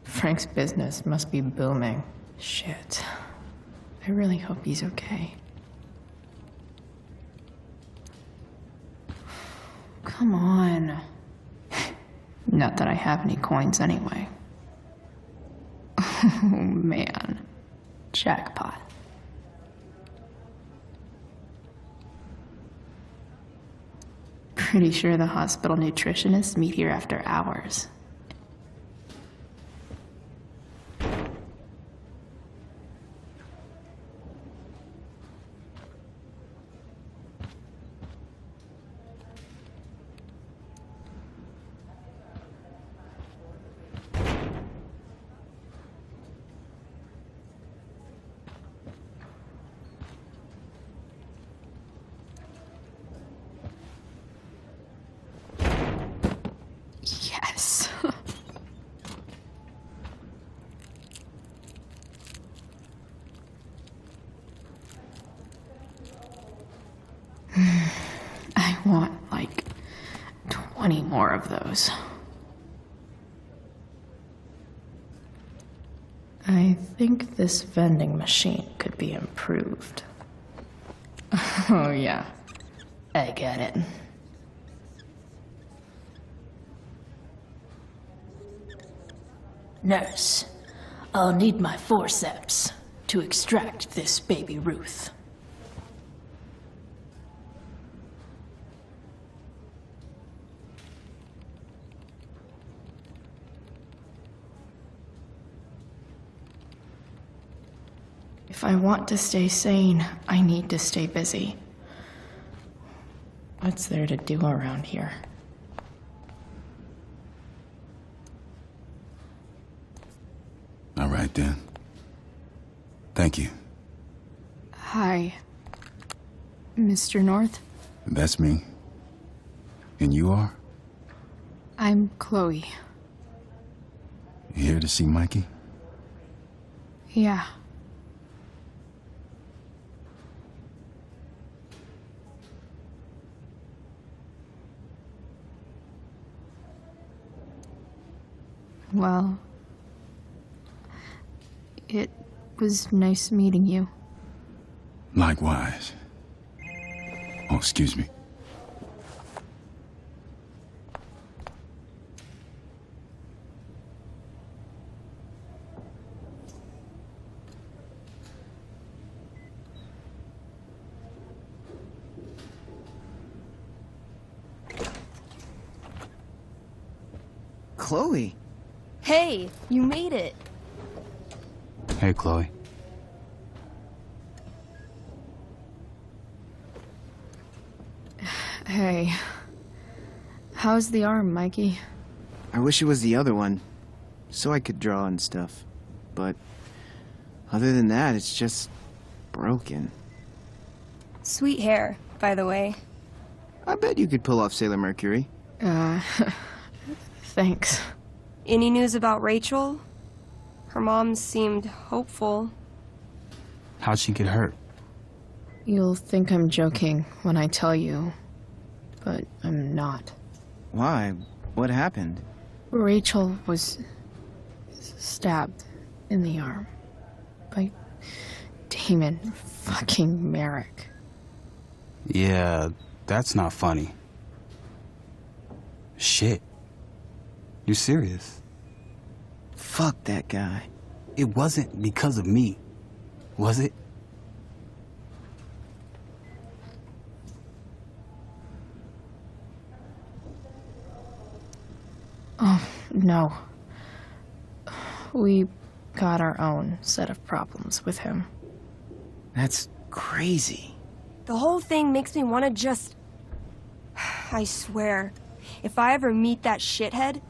Frank's business must be booming. Shit. I really hope he's okay. Come on. Not that I have any coins anyway. Oh man. Jackpot. Pretty sure the hospital nutritionists meet here after hours. Yes. I want like 20 more of those. I think this vending machine could be improved. Oh yeah, I get it. Nurse, I'll need my forceps to extract this baby Ruth. If I want to stay sane, I need to stay busy. What's there to do around here? All right, then. Thank you. Hi, Mr. North. That's me. And you are? I'm Chloe. You here to see Mikey? Yeah. Well, it was nice meeting you. Likewise. Oh, excuse me. Chloe. Hey, you made it. Hey, Chloe. Hey. How's the arm, Mikey? I wish it was the other one, so I could draw and stuff. But other than that, it's just broken. Sweet hair, by the way. I bet you could pull off Sailor Mercury. Thanks. Any news about Rachel? Her mom seemed hopeful. How'd she get hurt? You'll think I'm joking when I tell you, but I'm not. Why? What happened? Rachel was stabbed in the arm by Damon fucking Merrick. Yeah, that's not funny. Shit. You serious? Fuck that guy. It wasn't because of me, was it? Oh, no. We got our own set of problems with him. That's crazy. The whole thing makes me want to just... I swear, if I ever meet that shithead,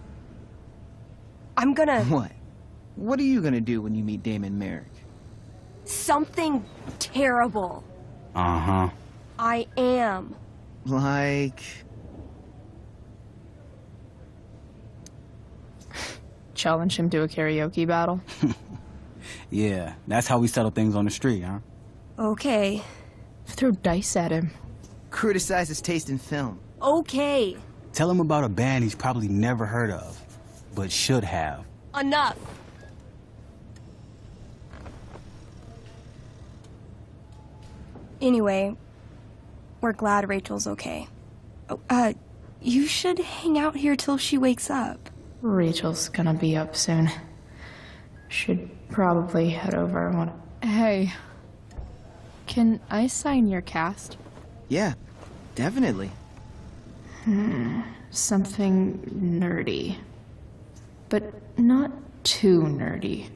I'm gonna... What? What are you gonna do when you meet Damon Merrick? Something terrible. Uh-huh. I am. Like... Challenge him to a karaoke battle? Yeah, that's how we settle things on the street, huh? Okay. Throw dice at him. Criticize his taste in film. Okay. Tell him about a band he's probably never heard of, but should have. Enough. Anyway, we're glad Rachel's okay. Oh, you should hang out here till she wakes up. Rachel's gonna be up soon. Should probably head over when... Hey, can I sign your cast? Yeah, definitely. Something nerdy. But not too nerdy.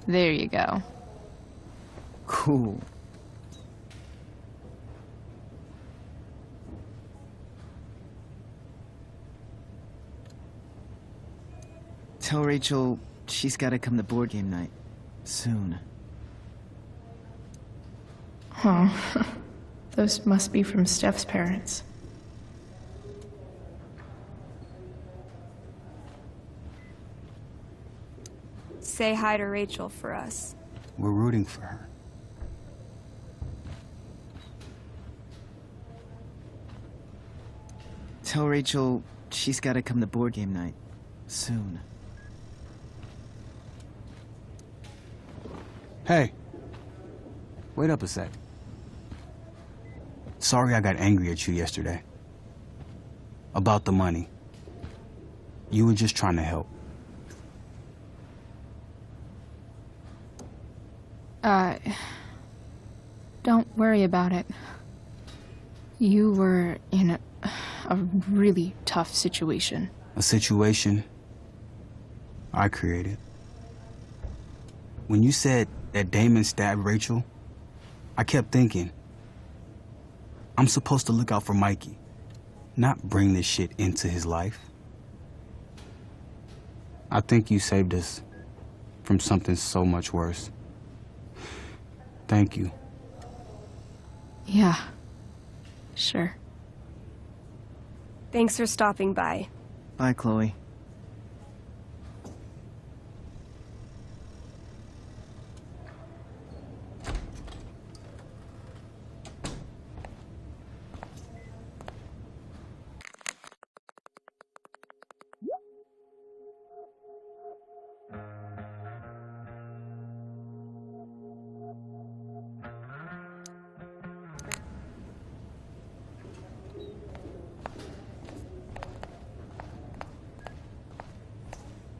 There you go. Cool. Tell Rachel she's gotta come to board game night. Soon. Huh. Those must be from Steph's parents. Say hi to Rachel for us. We're rooting for her. Tell Rachel she's gotta come to board game night. Soon. Hey. Wait up a sec. Sorry I got angry at you yesterday. About the money. You were just trying to help. Don't worry about it. You were in a really tough situation. A situation I created. When you said that Damon stabbed Rachel, I kept thinking, I'm supposed to look out for Mikey, not bring this shit into his life. I think you saved us from something so much worse. Thank you. Yeah. Sure. Thanks for stopping by. Bye, Chloe.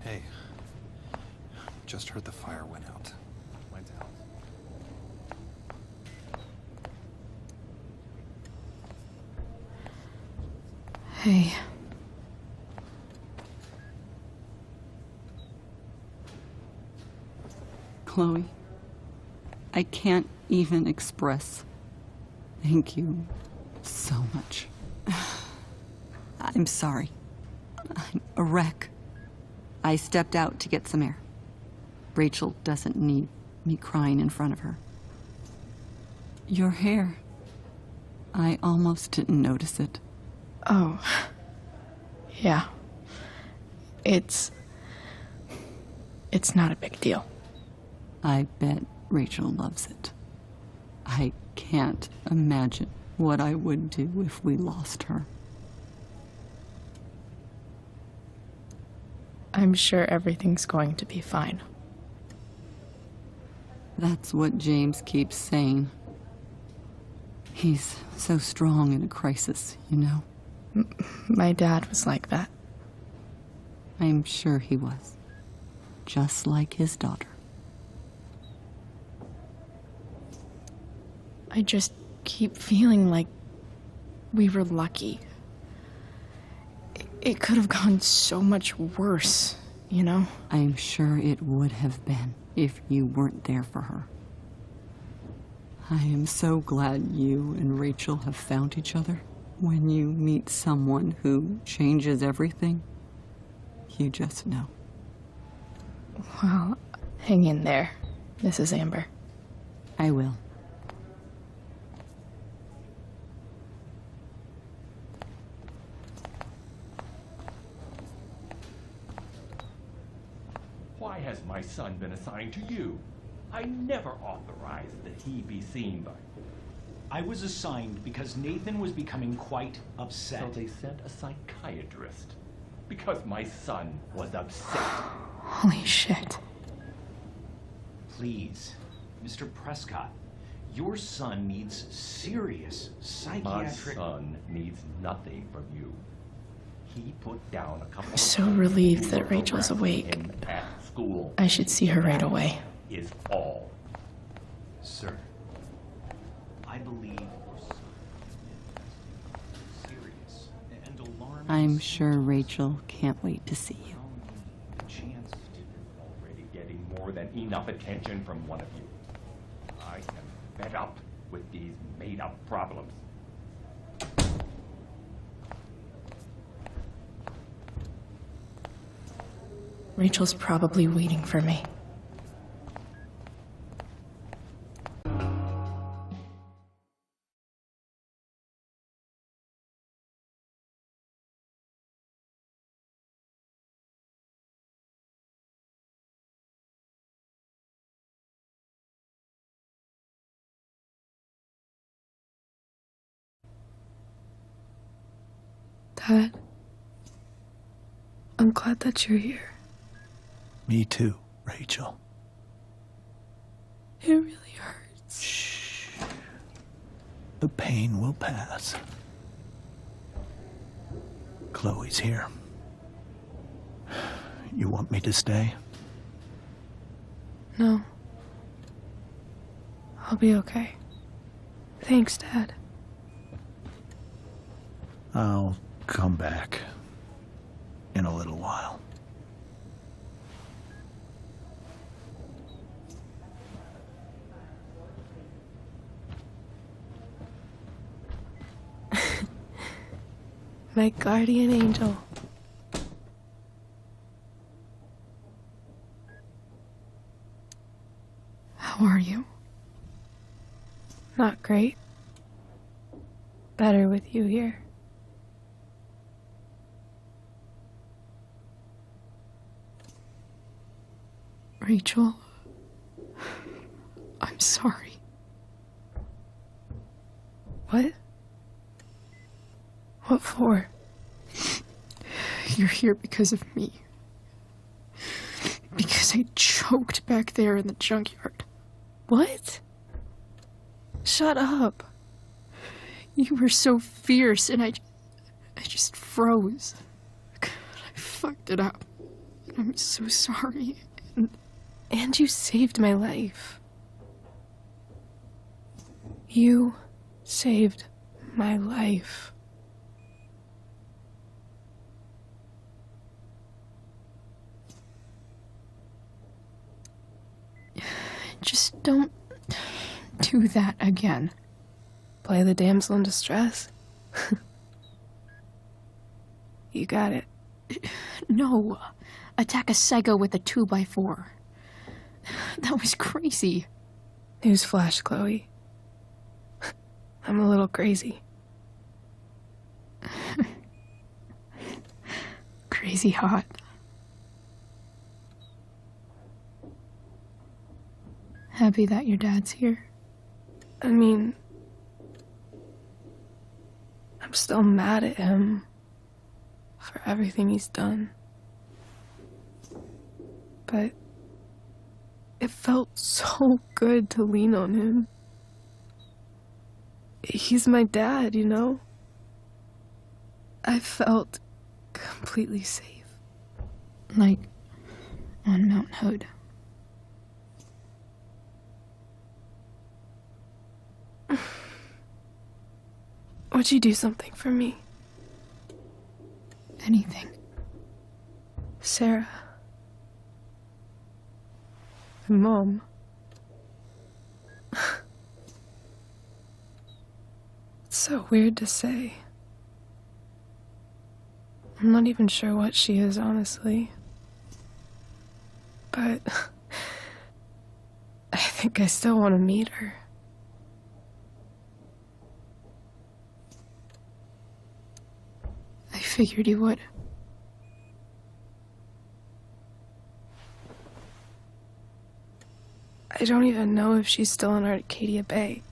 Hey, just heard the fire went out. Went out. Hey. Chloe, I can't even express thank you so much. I'm sorry. I'm a wreck. I stepped out to get some air. Rachel doesn't need me crying in front of her. Your hair. I almost didn't notice it. Oh. Yeah. It's not a big deal. I bet Rachel loves it. I can't imagine what I would do if we lost her. I'm sure everything's going to be fine. That's what James keeps saying. He's so strong in a crisis, you know? My dad was like that. I'm sure he was. Just like his daughter. I just keep feeling like we were lucky. It could have gone so much worse, you know? I'm sure it would have been if you weren't there for her. I am so glad you and Rachel have found each other. When you meet someone who changes everything, you just know. Well, hang in there, Mrs. Amber. I will. Why has my son been assigned to you? I never authorized that he be seen by you. I was assigned because Nathan was becoming quite upset. So they sent a psychiatrist. Because my son was upset. Holy shit. Please, Mr. Prescott, your son needs serious psychiatric... My son needs nothing from you. He put down a couple I'm so relieved that Rachel's awake. at school. I should see her right away. Is all. Sir, I believe your son is serious and alarming. I'm sure Rachel can't wait to see you. Already getting more than enough attention from one of you. I am fed up with these made-up problems. Rachel's probably waiting for me. Dad, I'm glad that you're here. Me too, Rachel. It really hurts. Shh. The pain will pass. Chloe's here. You want me to stay? No. I'll be okay. Thanks, Dad. I'll come back in a little while. My guardian angel. How are you? Not great. Better with you here. Rachel, I'm sorry. What? What for? You're here because of me. Because I choked back there in the junkyard. What? Shut up. You were so fierce and I just froze. I fucked it up. I'm so sorry. And you saved my life. You saved my life. Just don't do that again. Play the damsel in distress? You got it. No. Attack a Sego with a 2x4. That was crazy. Newsflash, Chloe. I'm a little crazy. Crazy hot. Happy that your dad's here? I mean, I'm still mad at him for everything he's done. But it felt so good to lean on him. He's my dad, you know? I felt completely safe. Like on Mount Hood. Would you do something for me? Anything. Sarah. My mom. It's so weird to say. I'm not even sure what she is, honestly. But I think I still want to meet her. I figured you would. I don't even know if she's still in Arcadia Bay.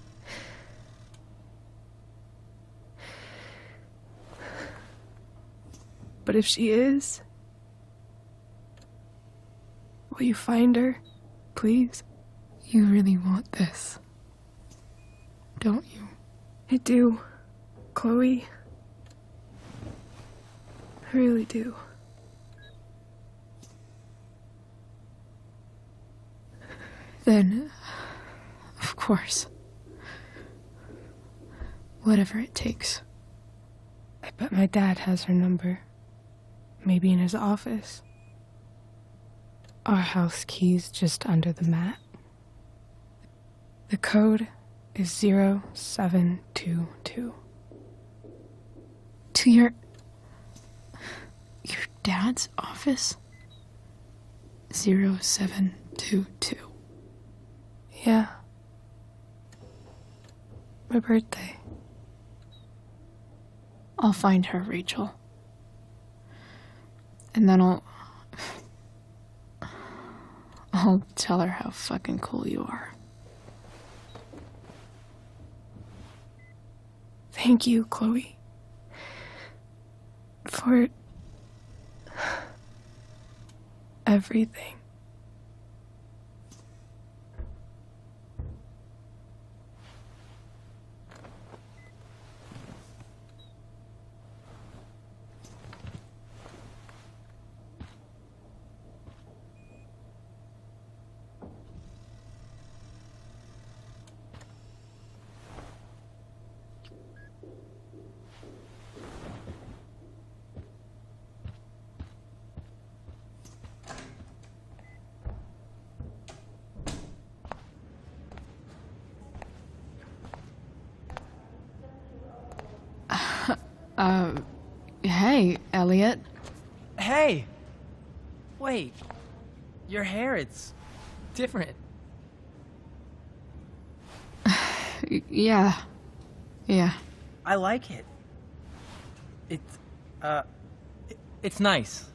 But if she is, will you find her, please? You really want this, don't you? I do, Chloe. I really do. Then, of course, whatever it takes. I bet my dad has her number. Maybe in his office. Our house key's just under the mat. The code is 0722. To your dad's office? 0722. Yeah. My birthday. I'll find her, Rachel. And then I'll tell her how fucking cool you are. Thank you, Chloe. For everything. Hey, Elliot. Hey! Wait. Your hair, it's different. Yeah. I like it. It's nice.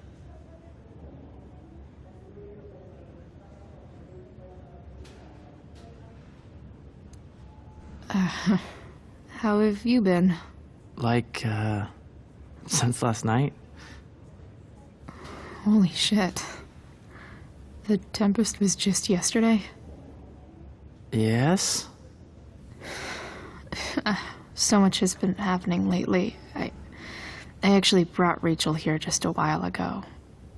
How have you been? Like, since last night? Holy shit. The Tempest was just yesterday? Yes? So much has been happening lately. I actually brought Rachel here just a while ago,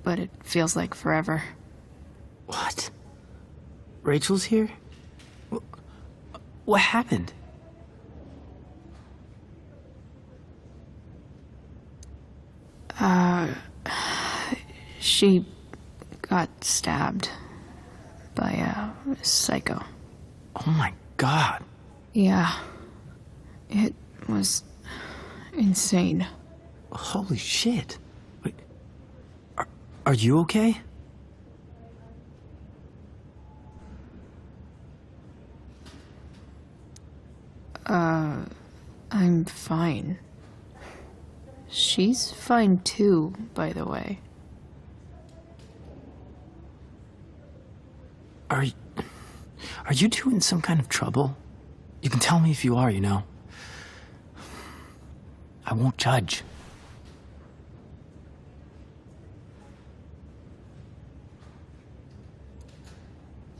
but it feels like forever. What? Rachel's here? What happened? She got stabbed by a psycho. Oh my god. Yeah. It was insane. Holy shit. Wait. Are you okay? I'm fine. She's fine too, by the way. Are you two in some kind of trouble? You can tell me if you are, you know. I won't judge.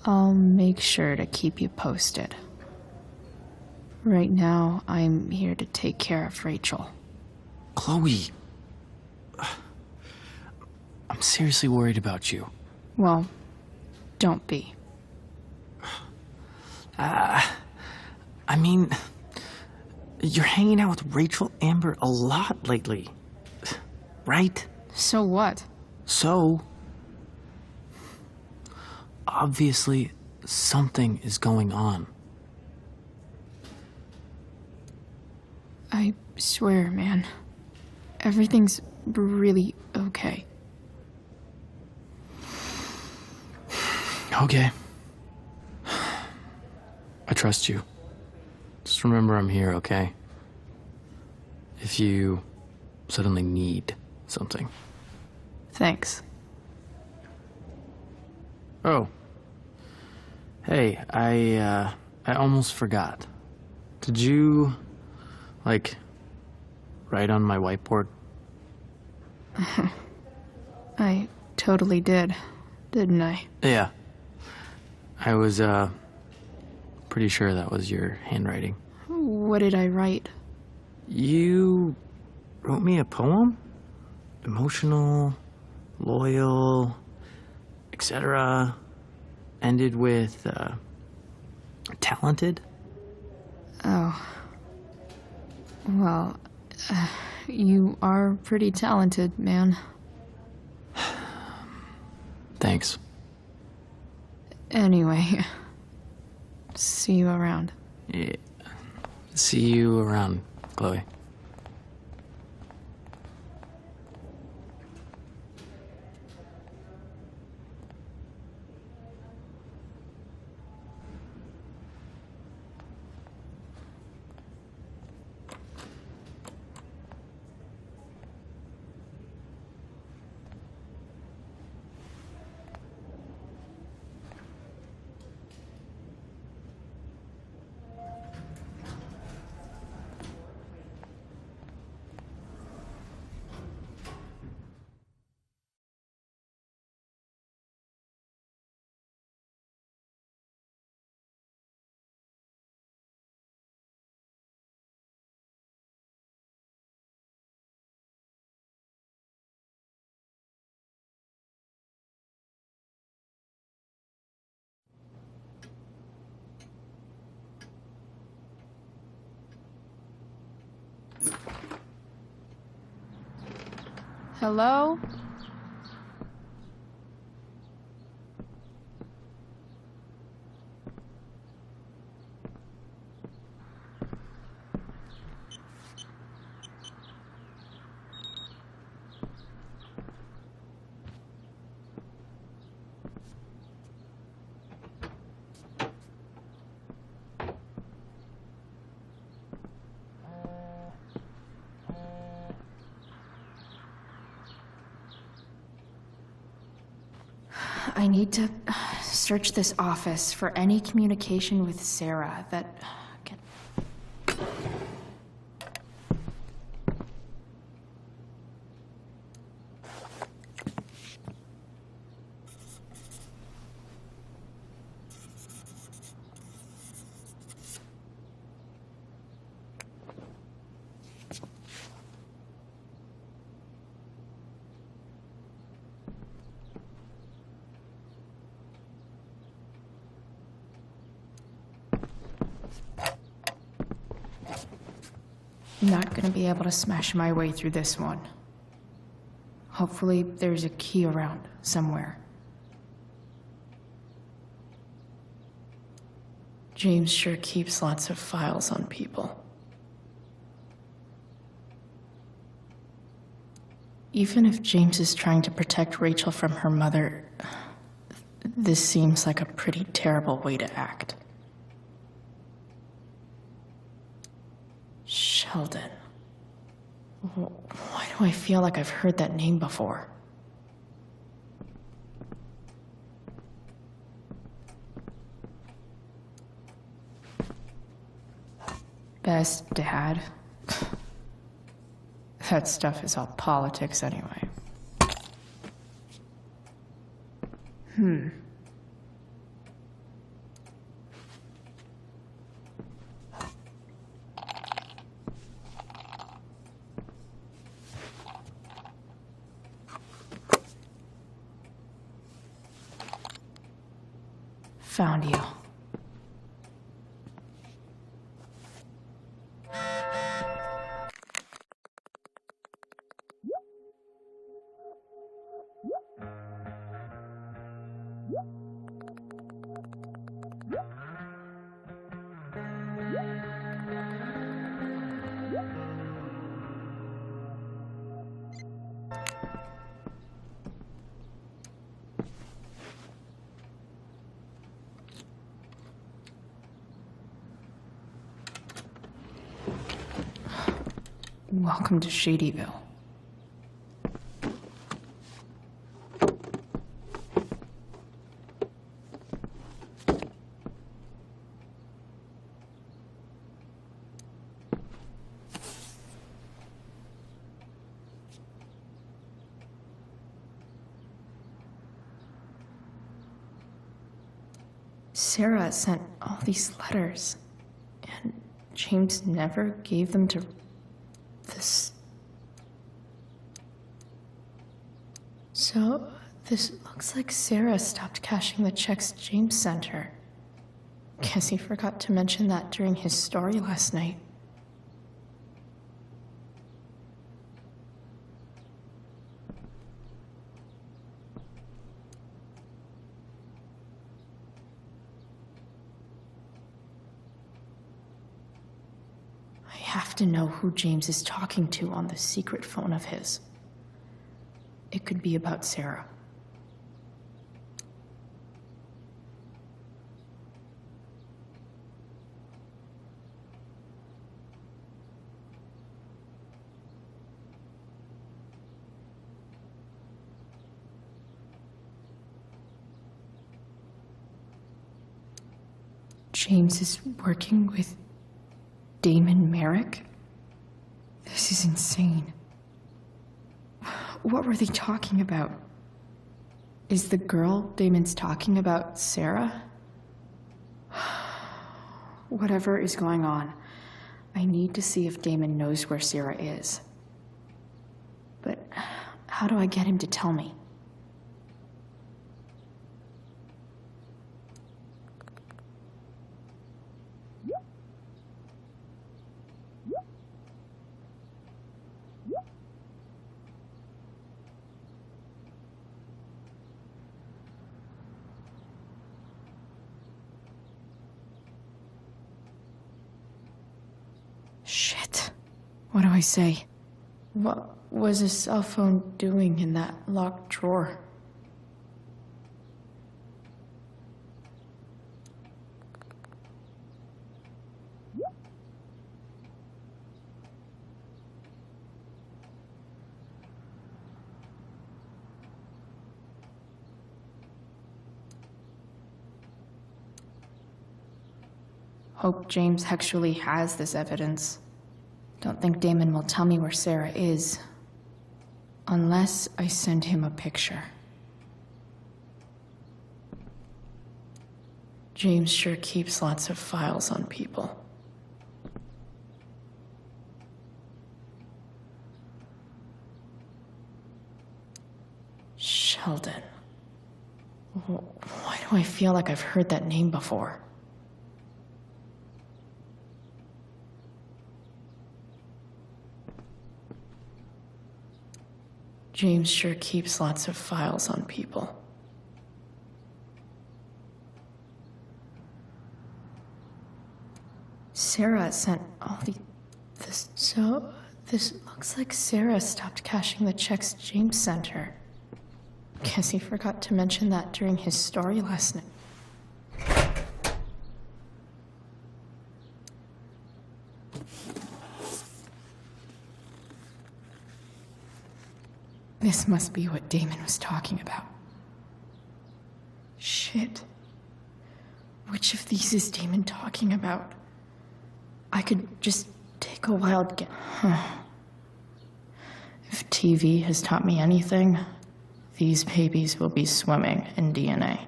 I'll make sure to keep you posted. Right now, I'm here to take care of Rachel. Chloe. I'm seriously worried about you. Well, don't be. I mean, you're hanging out with Rachel Ambert a lot lately, right? So what? So, obviously, something is going on. I swear, man. Everything's really okay. Okay. I trust you. Just remember I'm here, okay? If you suddenly need something. Thanks. Oh. Hey, I almost forgot. Did you, like, write on my whiteboard? I totally did, didn't I? Yeah. I was, pretty sure that was your handwriting. What did I write? You wrote me a poem? emotional, loyal, etc. ended with, talented? Oh. Well, you are pretty talented, man. Thanks. Anyway, see you around. Yeah. See you around, Chloe. Hello? I need to search this office for any communication with Sarah that can... Not gonna be able to smash my way through this one. Hopefully there's a key around somewhere. James sure keeps lots of files on people. Even if James is trying to protect Rachel from her mother, this seems like a pretty terrible way to act. Sheldon. Why do I feel like I've heard that name before? Best dad? That stuff is all politics anyway. Found you. Welcome to Shadyville. Sarah sent all these letters, and James never gave them to this... So, this looks like Sarah stopped cashing the checks James sent her. Guess he forgot to mention that during his story last night. I have to know who James is talking to on the secret phone of his. It could be about Sarah. James is working with Damon Merrick? This is insane. What were they talking about? Is the girl Damon's talking about Sarah? Whatever is going on, I need to see if Damon knows where Sarah is. But how do I get him to tell me? Shit. What do I say? What was a cell phone doing in that locked drawer? Hope James actually has this evidence. Don't think Damon will tell me where Sarah is. Unless I send him a picture. James sure keeps lots of files on people. Sheldon. Why do I feel like I've heard that name before? James sure keeps lots of files on people. Sarah sent all this. So, this looks like Sarah stopped cashing the checks James sent her. Guess he forgot to mention that during his story last night. This must be what Damon was talking about. Shit. Which of these is Damon talking about? I could just take a wild guess. If TV has taught me anything, these babies will be swimming in DNA.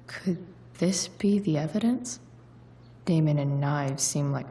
Could this be the evidence? Damon and knives seem like...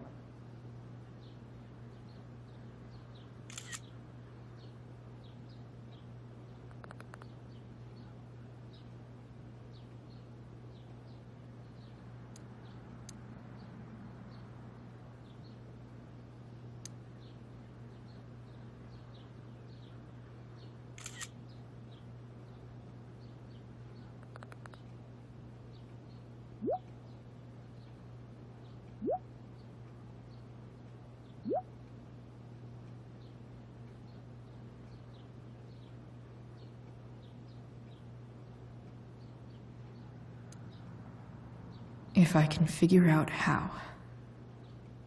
If I can figure out how.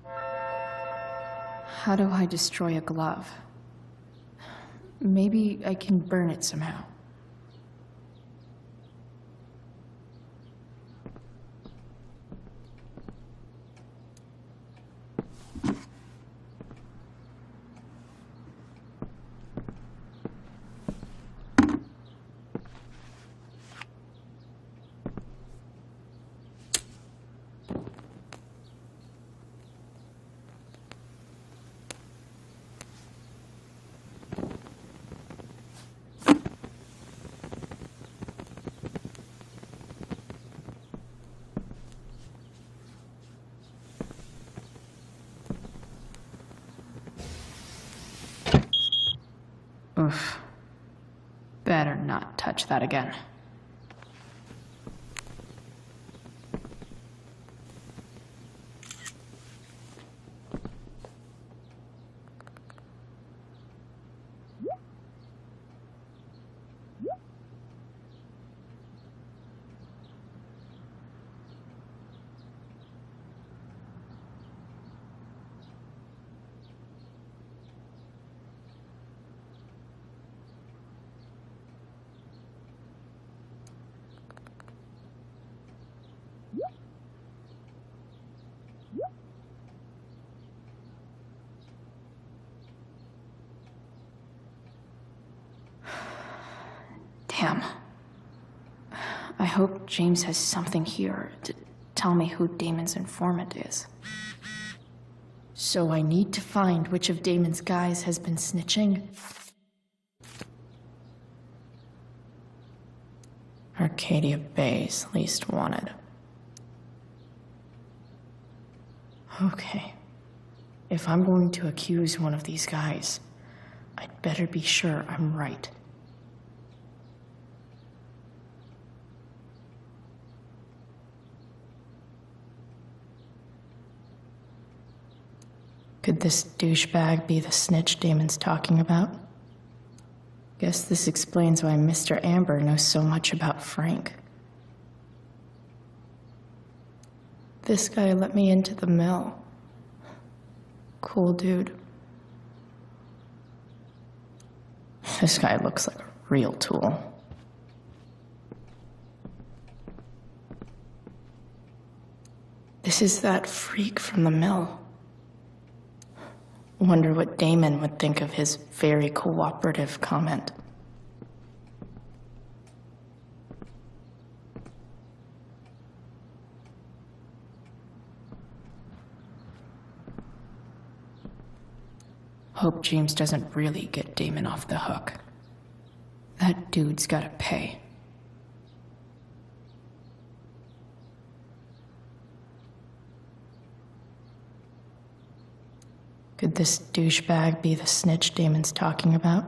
How do I destroy a glove? Maybe I can burn it somehow. Oof. Better not touch that again. Damn. I hope James has something here to tell me who Damon's informant is. So I need to find which of Damon's guys has been snitching. Arcadia Bay's least wanted. Okay. If I'm going to accuse one of these guys, I'd better be sure I'm right. Could this douchebag be the snitch Damon's talking about? Guess this explains why Mr. Ambert knows so much about Frank. This guy let me into the mill. Cool dude. This guy looks like a real tool. This is that freak from the mill. Wonder what Damon would think of his very cooperative comment. Hope James doesn't really get Damon off the hook. That dude's gotta pay. Could this douchebag be the snitch Damon's talking about?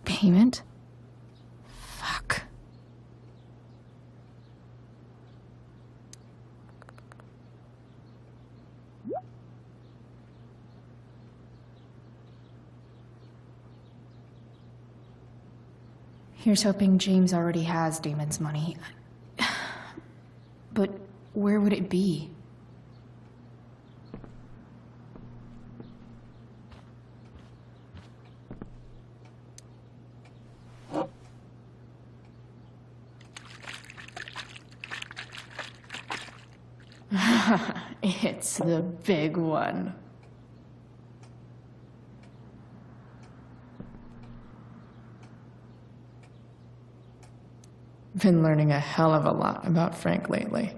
Payment? Fuck. Here's hoping James already has Damon's money. But where would it be? It's the big one. Been learning a hell of a lot about Frank lately.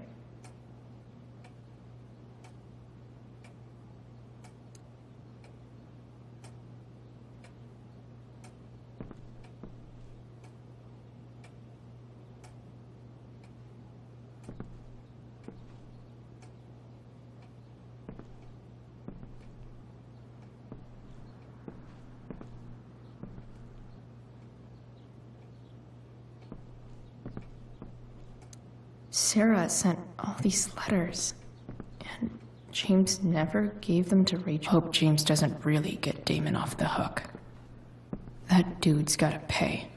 Sarah sent all these letters, and James never gave them to Rachel. Hope James doesn't really get Damon off the hook. That dude's gotta pay.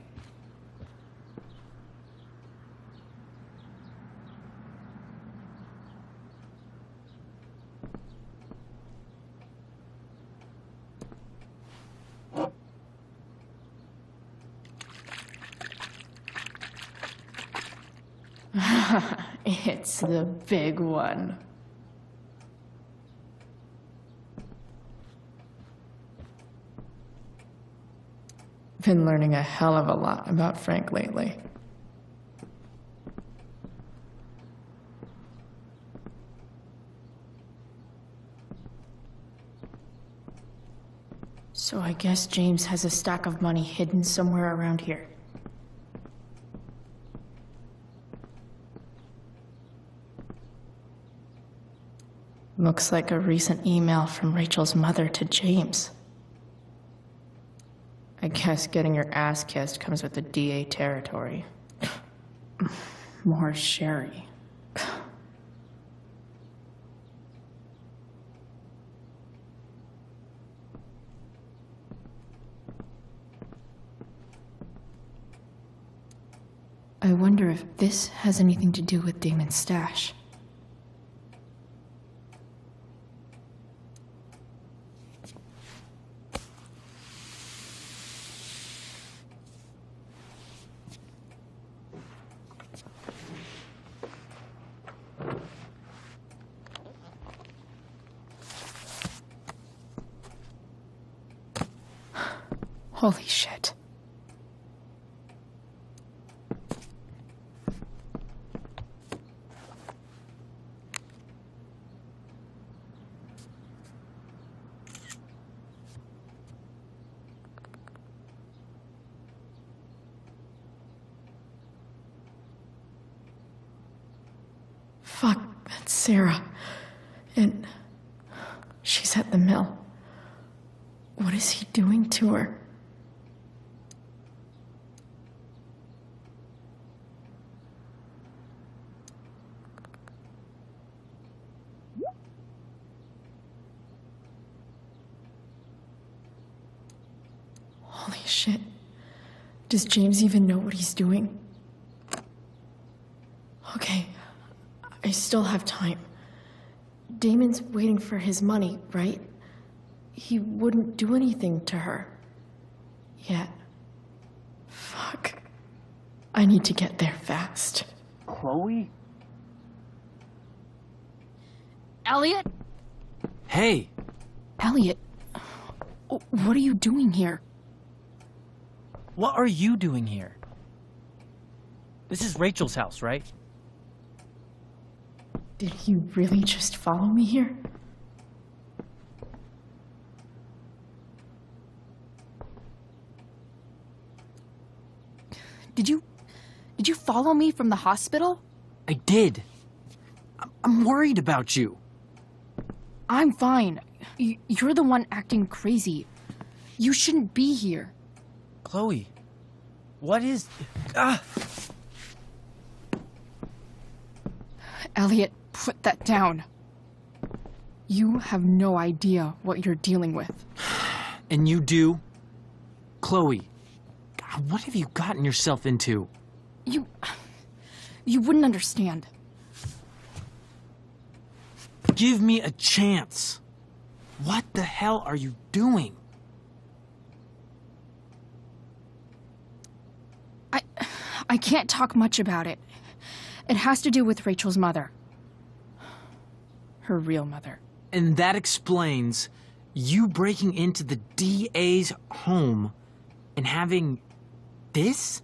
It's the big one. been learning a hell of a lot about Frank lately. So I guess James has a stack of money hidden somewhere around here. Looks like a recent email from Rachel's mother to James. I guess getting your ass kissed comes with the DA territory. More Sherry. I wonder if this has anything to do with Damon's stash. Holy shit. Fuck, that's Sarah. And she's at the mill. What is he doing to her? Holy shit. Does James even know what he's doing? Okay, I still have time. Damon's waiting for his money, right? He wouldn't do anything to her. Yet. Fuck. I need to get there fast. Chloe? Elliot? Hey! Elliot, what are you doing here? What are you doing here? This is Rachel's house, right? Did he really just follow me here? Did you follow me from the hospital? I did. I'm worried about you. I'm fine. You're the one acting crazy. You shouldn't be here. Chloe, what is... Ah! Elliot, put that down. You have no idea what you're dealing with. And you do? Chloe, God, what have you gotten yourself into? You wouldn't understand. Give me a chance. What the hell are you doing? I can't talk much about it. It has to do with Rachel's mother. Her real mother. And that explains you breaking into the DA's home and having this?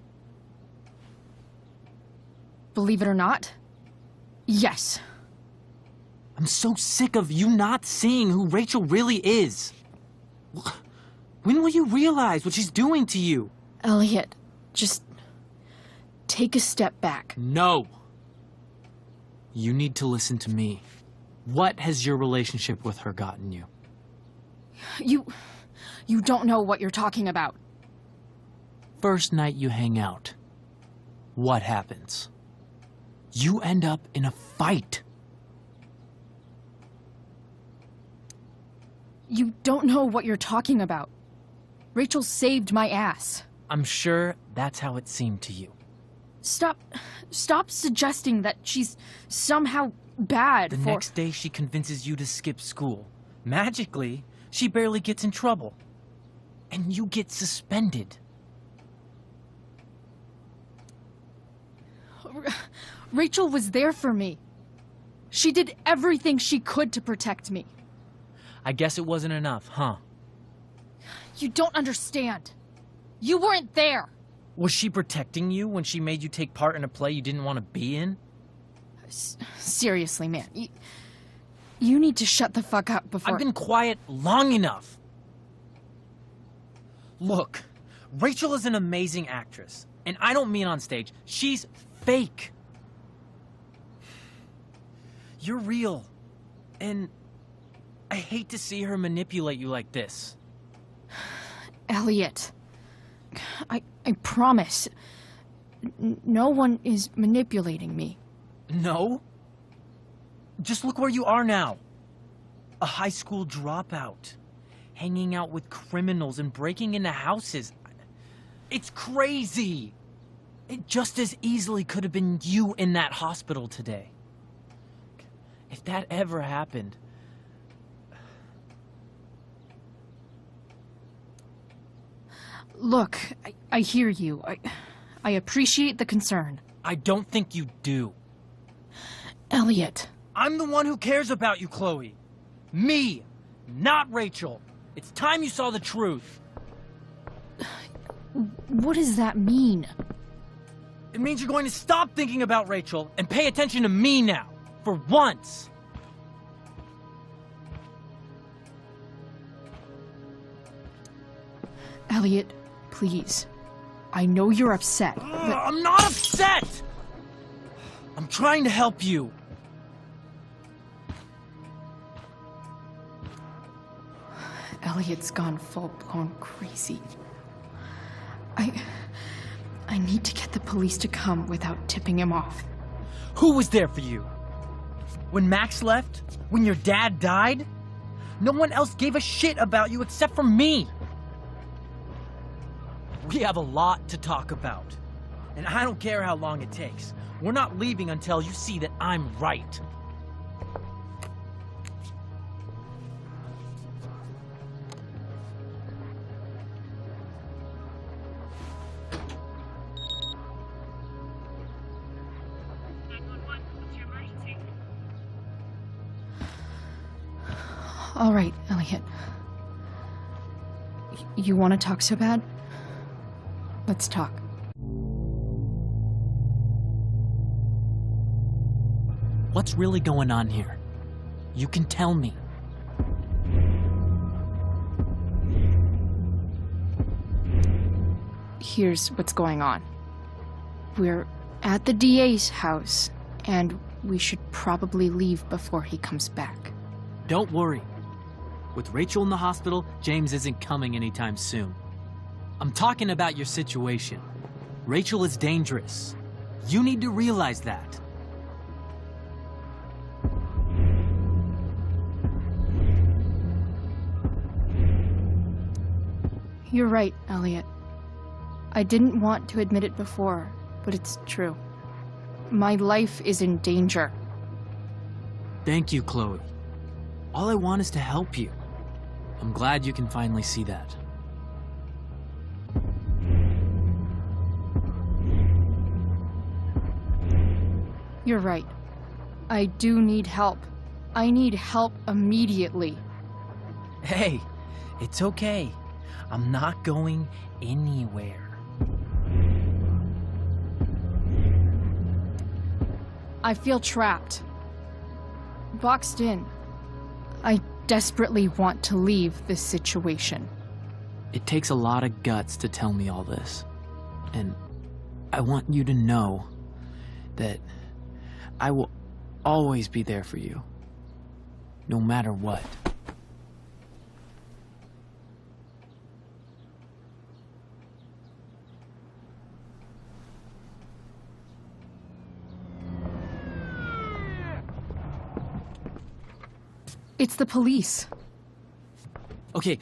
Believe it or not, yes. I'm so sick of you not seeing who Rachel really is. When will you realize what she's doing to you? Elliot, just take a step back. No. You need to listen to me. What has your relationship with her gotten you? You don't know what you're talking about. First night you hang out, what happens? You end up in a fight. You don't know what you're talking about. Rachel saved my ass. I'm sure that's how it seemed to you. Stop suggesting that she's somehow bad The next day she convinces you to skip school. Magically, she barely gets in trouble. And you get suspended. Rachel was there for me. She did everything she could to protect me. I guess it wasn't enough, huh? You don't understand. You weren't there. Was she protecting you when she made you take part in a play you didn't want to be in? Seriously, man. You need to shut the fuck up before... I've been quiet long enough. Look, Rachel is an amazing actress. And I don't mean on stage. She's fake. You're real. And I hate to see her manipulate you like this. Elliot. I promise. No one is manipulating me. No? Just look where you are now. A high school dropout. Hanging out with criminals and breaking into houses. It's crazy. It just as easily could have been you in that hospital today. If that ever happened... Look, I hear you. I appreciate the concern. I don't think you do. Elliot. I'm the one who cares about you, Chloe. Me, not Rachel. It's time you saw the truth. What does that mean? It means you're going to stop thinking about Rachel and pay attention to me now. For once. Elliot, please. I know you're upset, but... I'm not upset! I'm trying to help you. Elliot's gone full-blown crazy. I need to get the police to come without tipping him off. Who was there for you? When Max left? When your dad died? No one else gave a shit about you except for me. We have a lot to talk about. And I don't care how long it takes. We're not leaving until you see that I'm right. All right, Elliot. You want to talk so bad? Let's talk. What's really going on here? You can tell me. Here's what's going on. We're at the DA's house, and we should probably leave before he comes back. Don't worry. With Rachel in the hospital, James isn't coming anytime soon. I'm talking about your situation. Rachel is dangerous. You need to realize that. You're right, Elliot. I didn't want to admit it before, but it's true. My life is in danger. Thank you, Chloe. All I want is to help you. I'm glad you can finally see that. You're right. I do need help. I need help immediately. Hey, it's okay. I'm not going anywhere. I feel trapped. Boxed in. I desperately want to leave this situation. It takes a lot of guts to tell me all this. And I want you to know that I will always be there for you. No matter what. It's the police. Okay,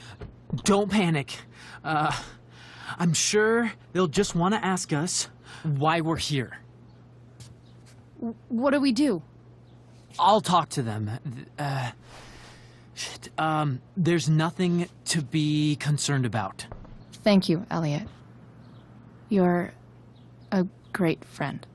don't panic. I'm sure they'll just want to ask us why we're here. What do we do? I'll talk to them. There's nothing to be concerned about. Thank you, Elliot. You're a great friend.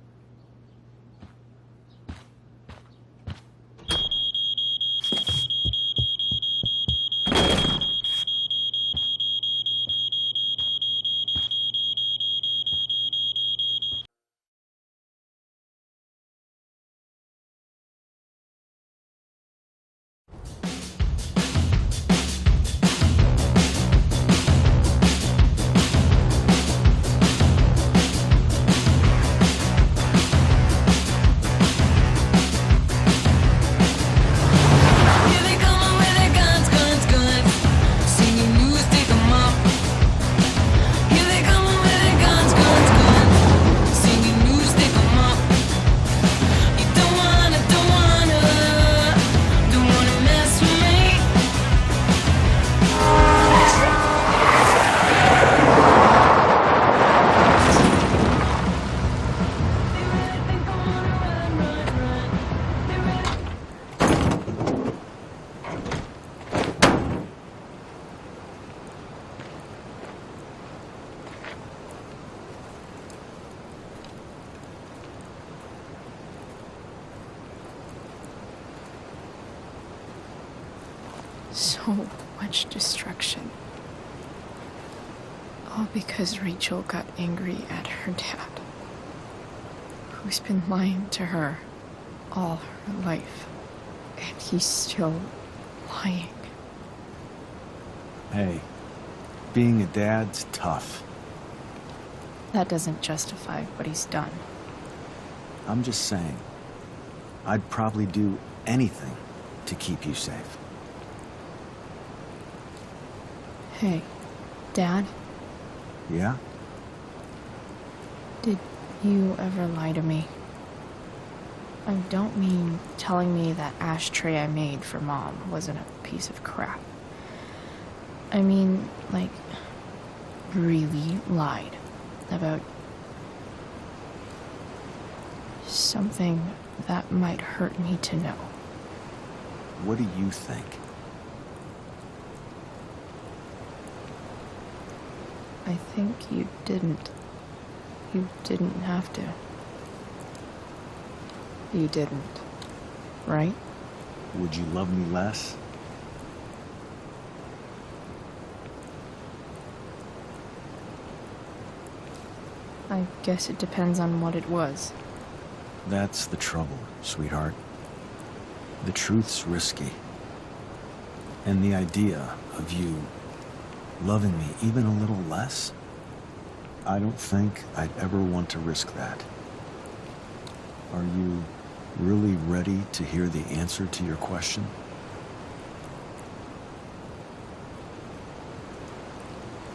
So much destruction. All because Rachel got angry at her dad, who's been lying to her all her life. And he's still lying. Hey, being a dad's tough. That doesn't justify what he's done. I'm just saying, I'd probably do anything to keep you safe. Hey, Dad, Yeah? did you ever lie to me? I don't mean telling me that ashtray I made for Mom wasn't a piece of crap. I mean, like, really lied about something that might hurt me to know. What do you think? I think you didn't. You didn't have to. You didn't, right? Would you love me less? I guess it depends on what it was. That's the trouble, sweetheart. The truth's risky. And the idea of you loving me even a little less, I don't think I'd ever want to risk that. Are you really ready to hear the answer to your question?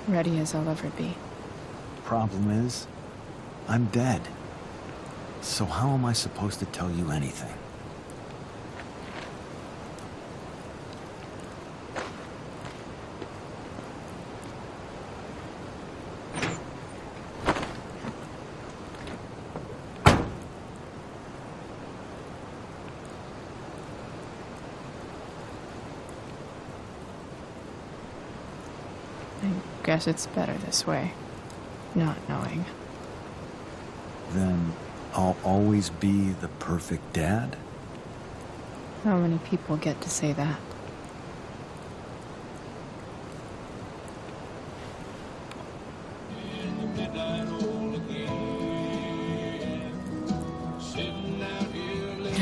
Ready as I'll ever be. Problem is, I'm dead. So how am I supposed to tell you anything? I guess it's better this way, not knowing. Then I'll always be the perfect dad? How many people get to say that?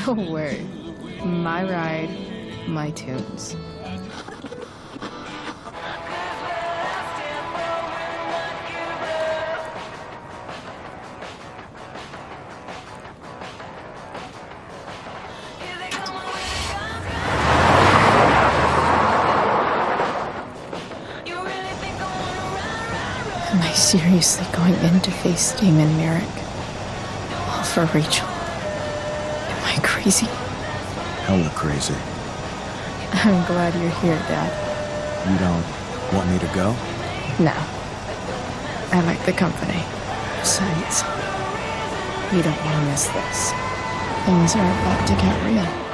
Don't worry. My ride, my tunes. Am I seriously going in to face Damon Merrick? All for Rachel? Am I crazy? Hella crazy. I'm glad you're here, Dad. You don't want me to go? No. I like the company. Besides, you don't want to miss this. Things are about to get real.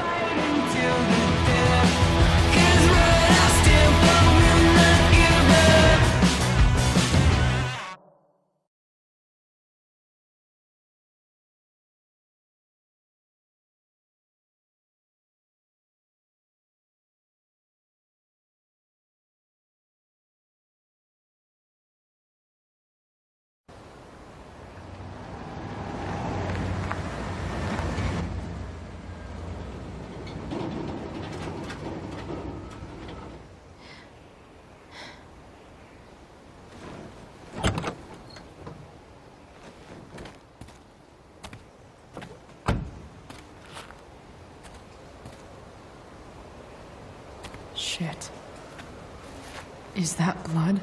Shit. Is that blood?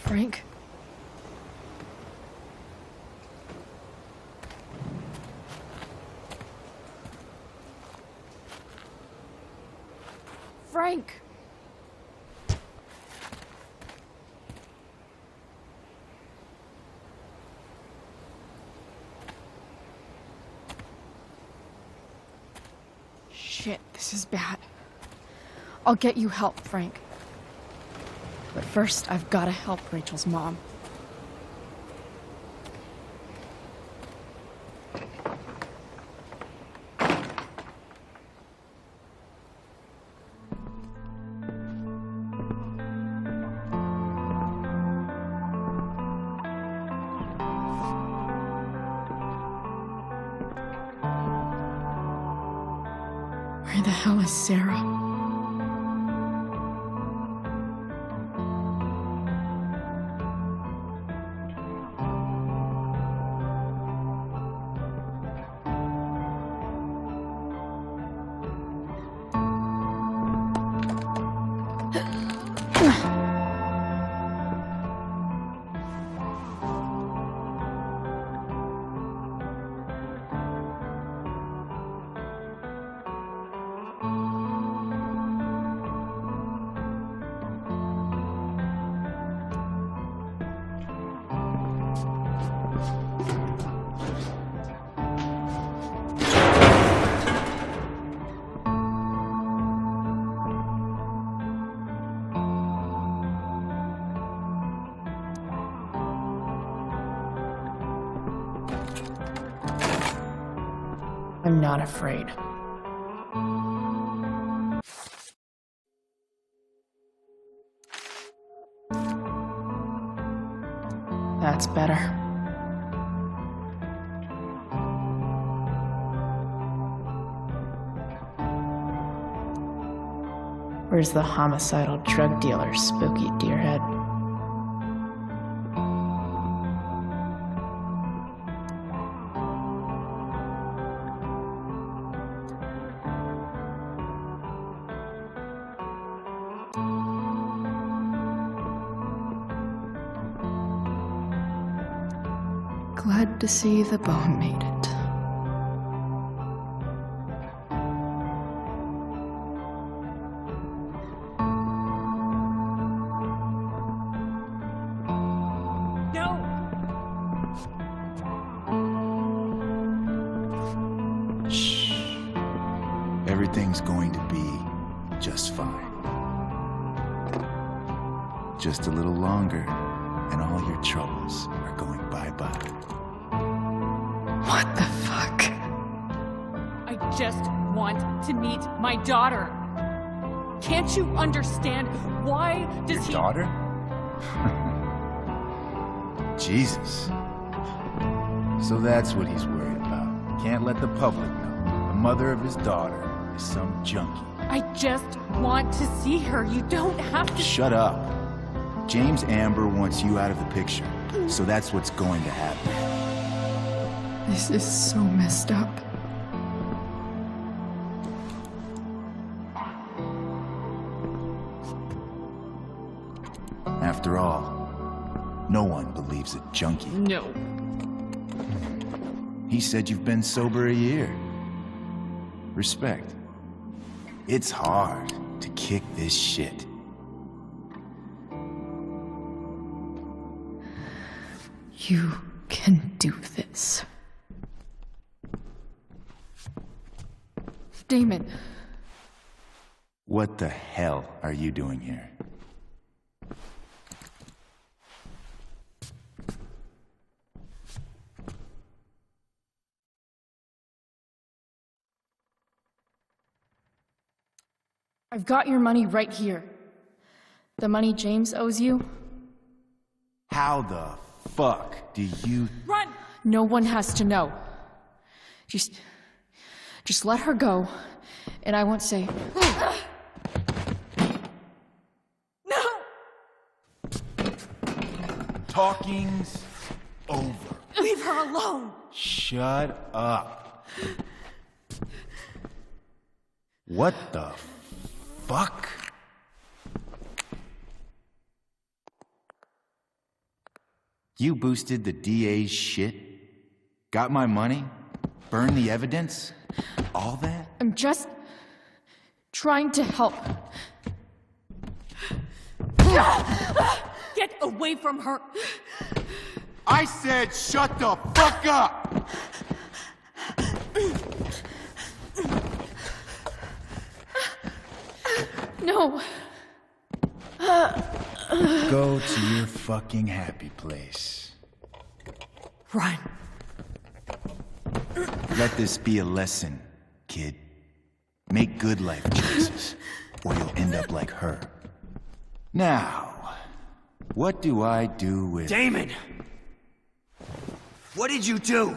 Frank? Frank! Shit, this is bad. I'll get you help, Frank. But first, I've gotta help Rachel's mom. Where the hell is Sarah? I'm not afraid. That's better. Where's the homicidal drug dealer, spooky deerhead? Glad to see the bone made it. Everything's going to be just fine. Just a little longer, and all your troubles are going bye-bye. What the fuck? I just want to meet my daughter. Can't you understand? Why does Your daughter? Jesus. So that's what he's worried about. Can't let the public know. The mother of his daughter is some junkie. I just want to see her. You don't have to. Shut up. James Amber wants you out of the picture, so that's what's going to happen. This is so messed up. After all, no one believes a junkie. No. He said you've been sober a year. Respect. It's hard to kick this shit. You can do this. Damon. What the hell are you doing here? I've got your money right here. The money James owes you. How the fuck do you... Run! No one has to know. Just let her go, and I won't say... No! Talking's over. Leave her alone! Shut up. What the fuck? You boosted the DA's shit? Got my money? Burned the evidence? All that? I'm just trying to help. Get away from her! I said shut the fuck up! No. Go to your fucking happy place. Run. Let this be a lesson, kid. Make good life choices, or you'll end up like her. Now, what do I do with... Damon! What did you do?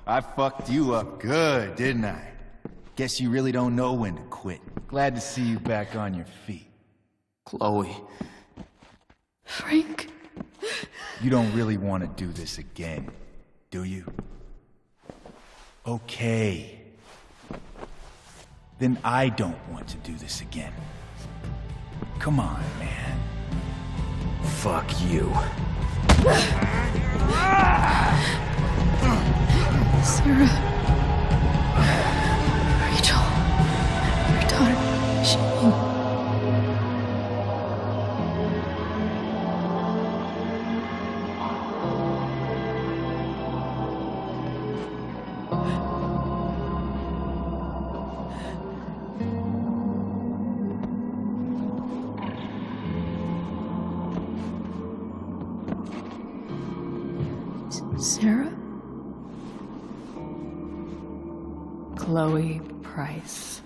I fucked you up good, didn't I? Guess you really don't know when to quit. Glad to see you back on your feet. Chloe. Frank. You don't really want to do this again, do you? Okay. Then I don't want to do this again. Come on, man. Fuck you. Sarah. Rachel. Your daughter, she... Sarah? Chloe Price.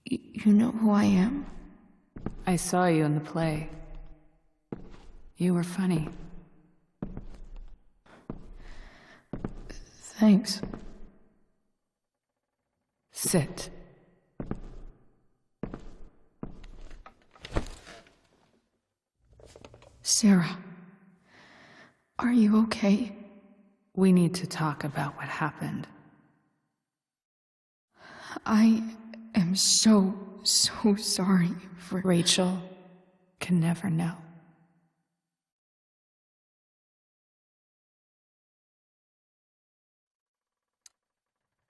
You know who I am? I saw you in the play. You were funny. Thanks. Sit. Sarah. Are you okay? We need to talk about what happened. I am so sorry for... Rachel can never know.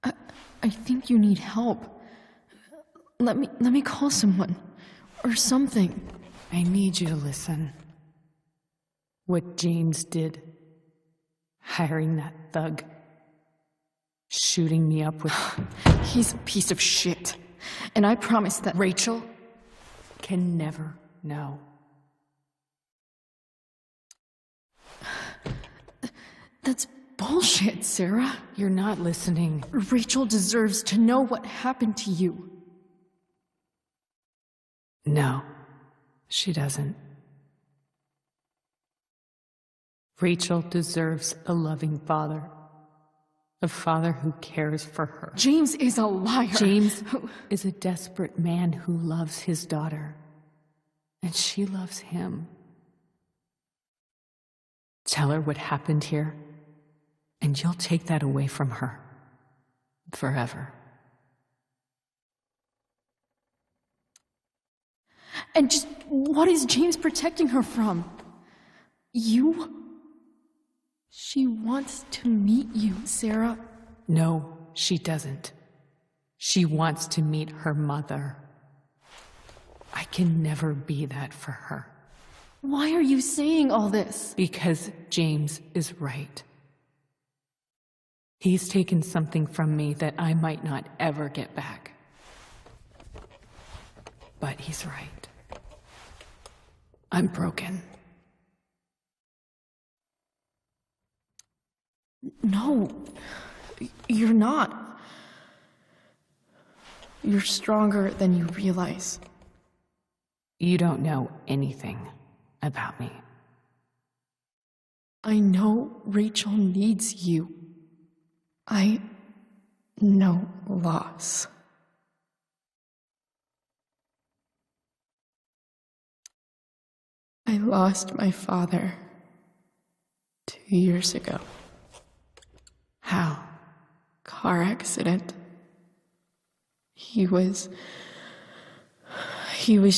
I think you need help. Let me call someone. Or something. I need you to listen. What James did. Hiring that thug. Shooting me up with... He's a piece of shit. And I promise that... Rachel can never know. That's bullshit, Sarah. You're not listening. Rachel deserves to know what happened to you. No, she doesn't. Rachel deserves a loving father. A father who cares for her. James is a liar. James is a desperate man who loves his daughter. And she loves him. Tell her what happened here, and you'll take that away from her. Forever. And just what is James protecting her from? You? She wants to meet you, Sarah. No, she doesn't. She wants to meet her mother. I can never be that for her. Why are you saying all this? Because James is right. He's taken something from me that I might not ever get back. But he's right. I'm broken. No, you're not. You're stronger than you realize. You don't know anything about me. I know Rachel needs you. I know loss. I lost my father 2 years ago. How? Car accident. He was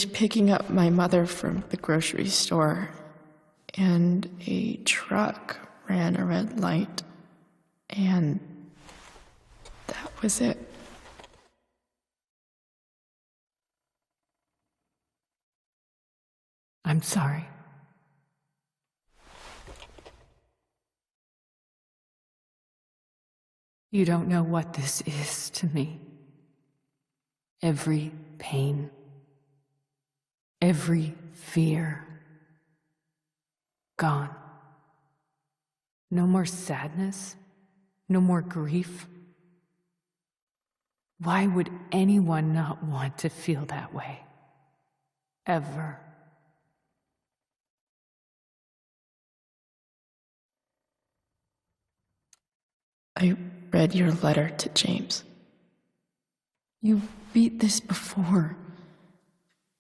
picking up my mother from the grocery store, and a truck ran a red light, and that was it. I'm sorry. You don't know what this is to me. Every pain, every fear, gone. No more sadness, no more grief. Why would anyone not want to feel that way? Ever. I read your letter to James. You beat this before.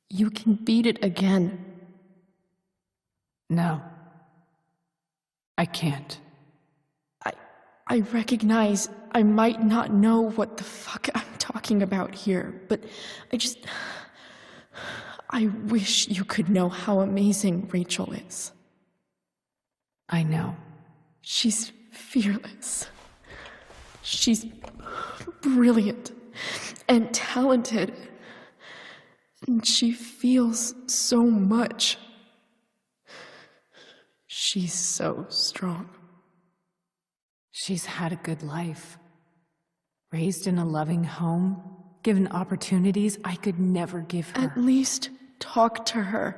You can beat it again. No. I can't. I recognize I might not know what the fuck I'm talking about here, but I wish you could know how amazing Rachel is. I know. She's fearless. She's brilliant and talented. And she feels so much. She's so strong. She's had a good life. Raised in a loving home, given opportunities I could never give her. At least talk to her.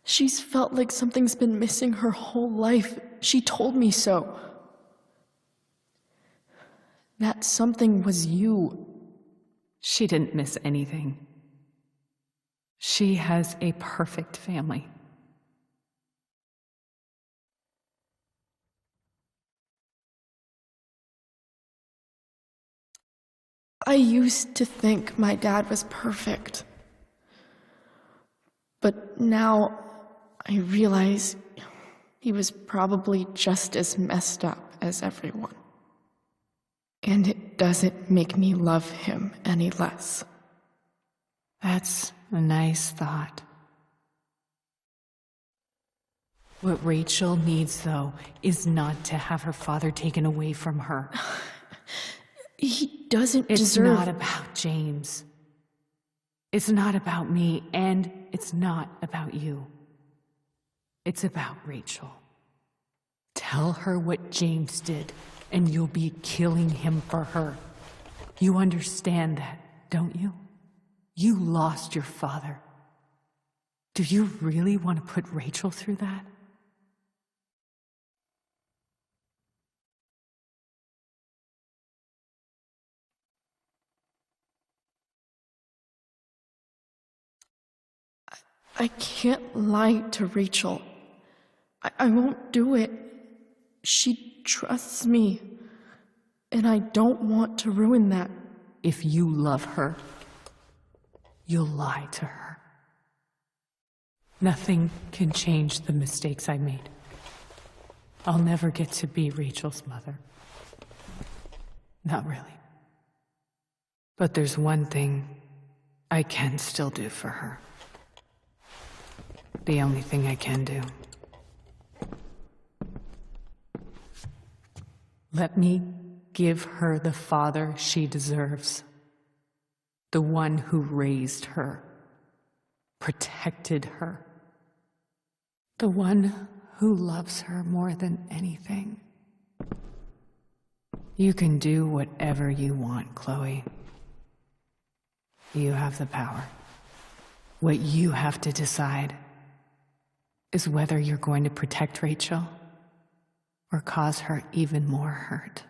She's felt like something's been missing her whole life. She told me so. That something was you. She didn't miss anything. She has a perfect family. I used to think my dad was perfect. But now I realize he was probably just as messed up as everyone. And it doesn't make me love him any less. That's a nice thought. What Rachel needs, though, is not to have her father taken away from her. He doesn't It's deserve... not about James. It's not about me, and it's not about you. It's about Rachel. Tell her what James did, and you'll be killing him for her. You understand that, don't you? You lost your father. Do you really want to put Rachel through that? I can't lie to Rachel. I won't do it. She trusts me. And I don't want to ruin that. If you love her, you'll lie to her. Nothing can change the mistakes I made. I'll never get to be Rachel's mother. Not really. But there's one thing I can still do for her. The only thing I can do. Let me give her the father she deserves. The one who raised her, protected her. The one who loves her more than anything. You can do whatever you want, Chloe. You have the power. What you have to decide is whether you're going to protect Rachel or cause her even more hurt.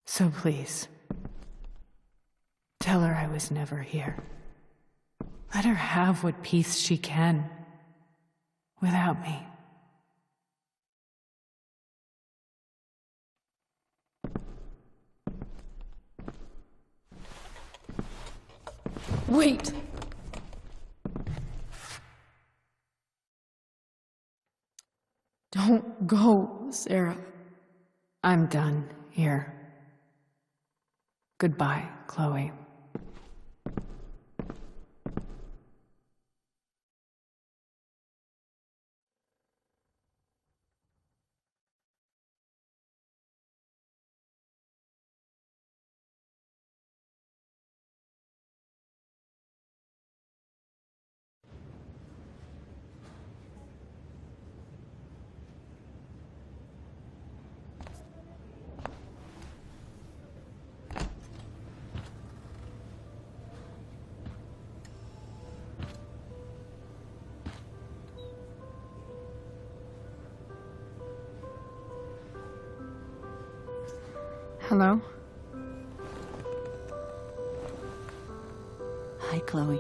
So please, tell her I was never here. Let her have what peace she can without me. Wait! Don't go, Sarah. I'm done here. Goodbye, Chloe. Hello? Hi, Chloe.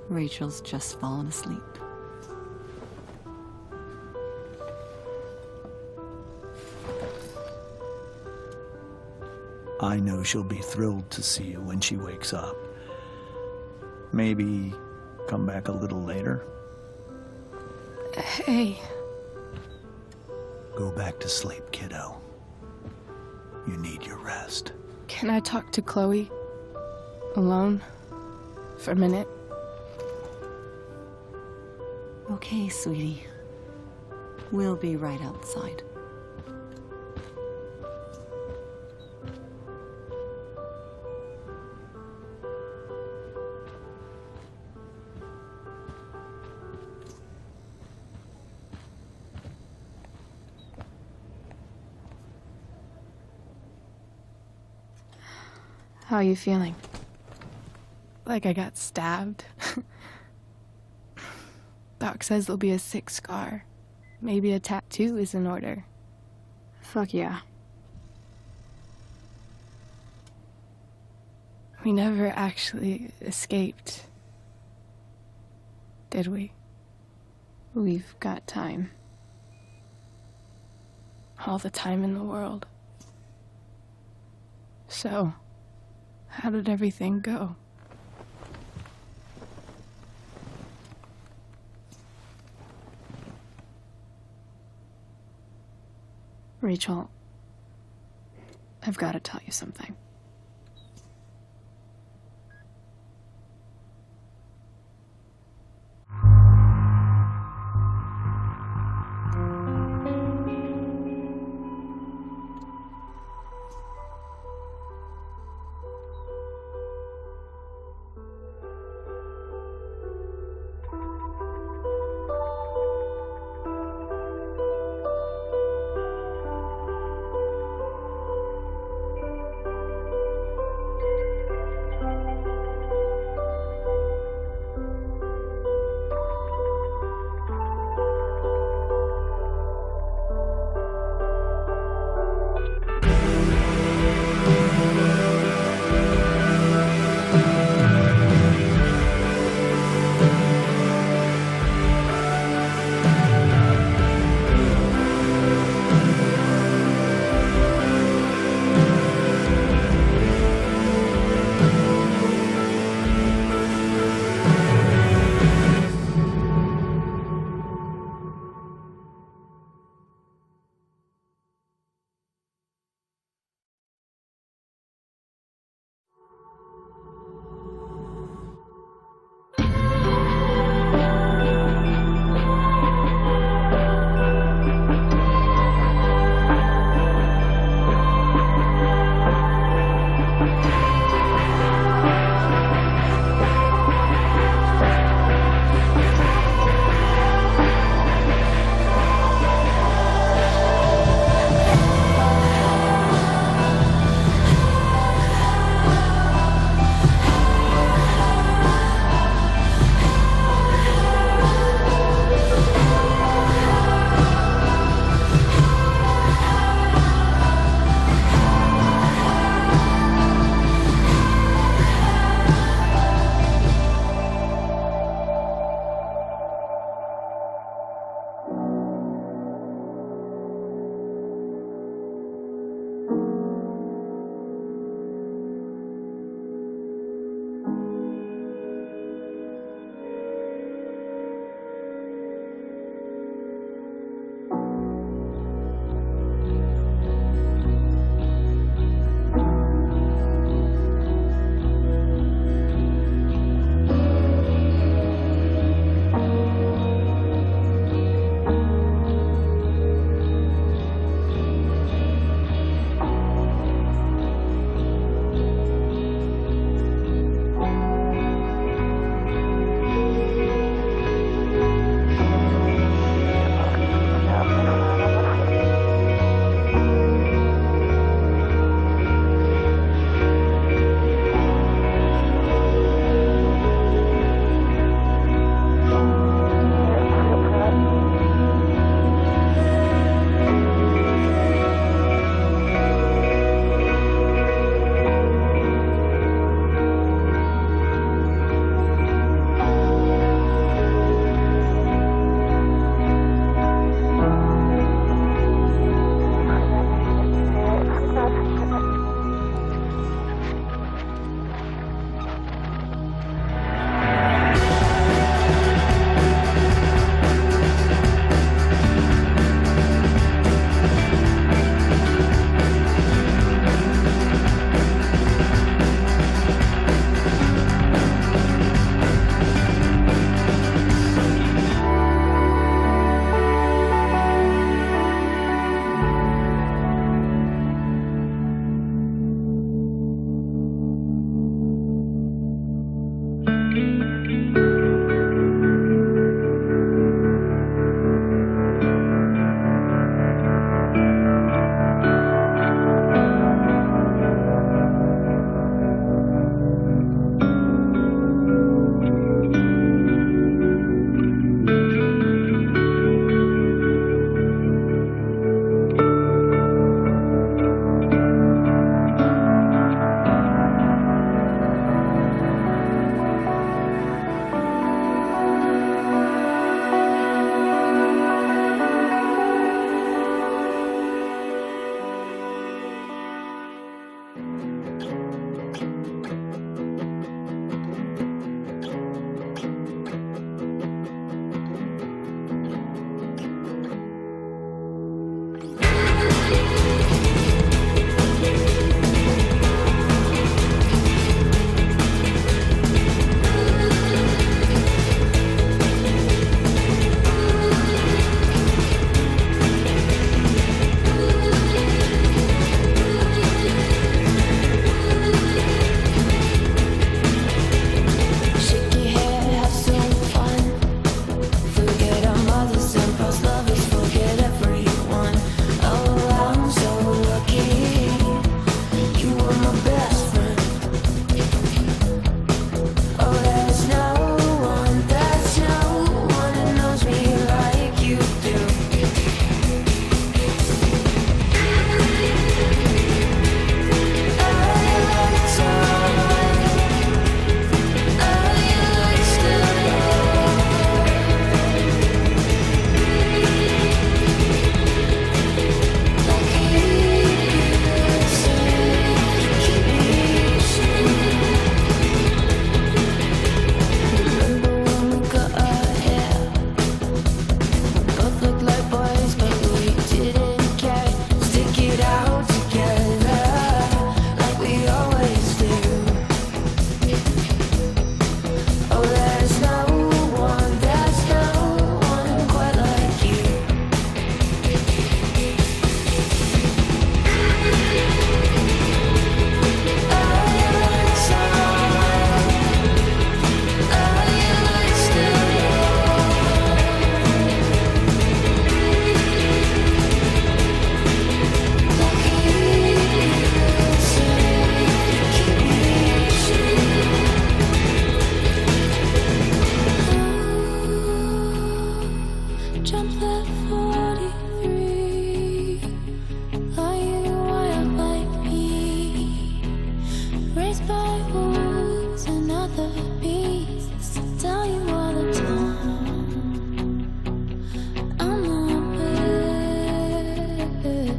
Rachel's just fallen asleep. I know she'll be thrilled to see you when she wakes up. Maybe come back a little later. Hey. Go back to sleep, kiddo. You need your rest. Can I talk to Chloe? Alone? For a minute? Okay, sweetie. We'll be right outside. How are you feeling? Like I got stabbed? Doc says there'll be a sick scar. Maybe a tattoo is in order. Fuck yeah. We never actually escaped, did we? We've got time. All the time in the world. So, how did everything go? Rachel, I've got to tell you something.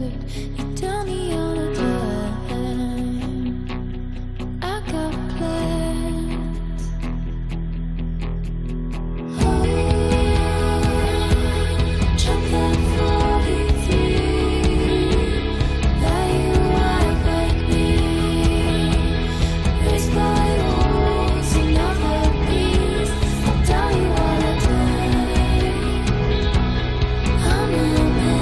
perfect. You tell me all the time. I got plans. Oh, jump that 43. Buy you white like me. Raised by wolves and other beasts. I'll tell you what I do. I'm a man.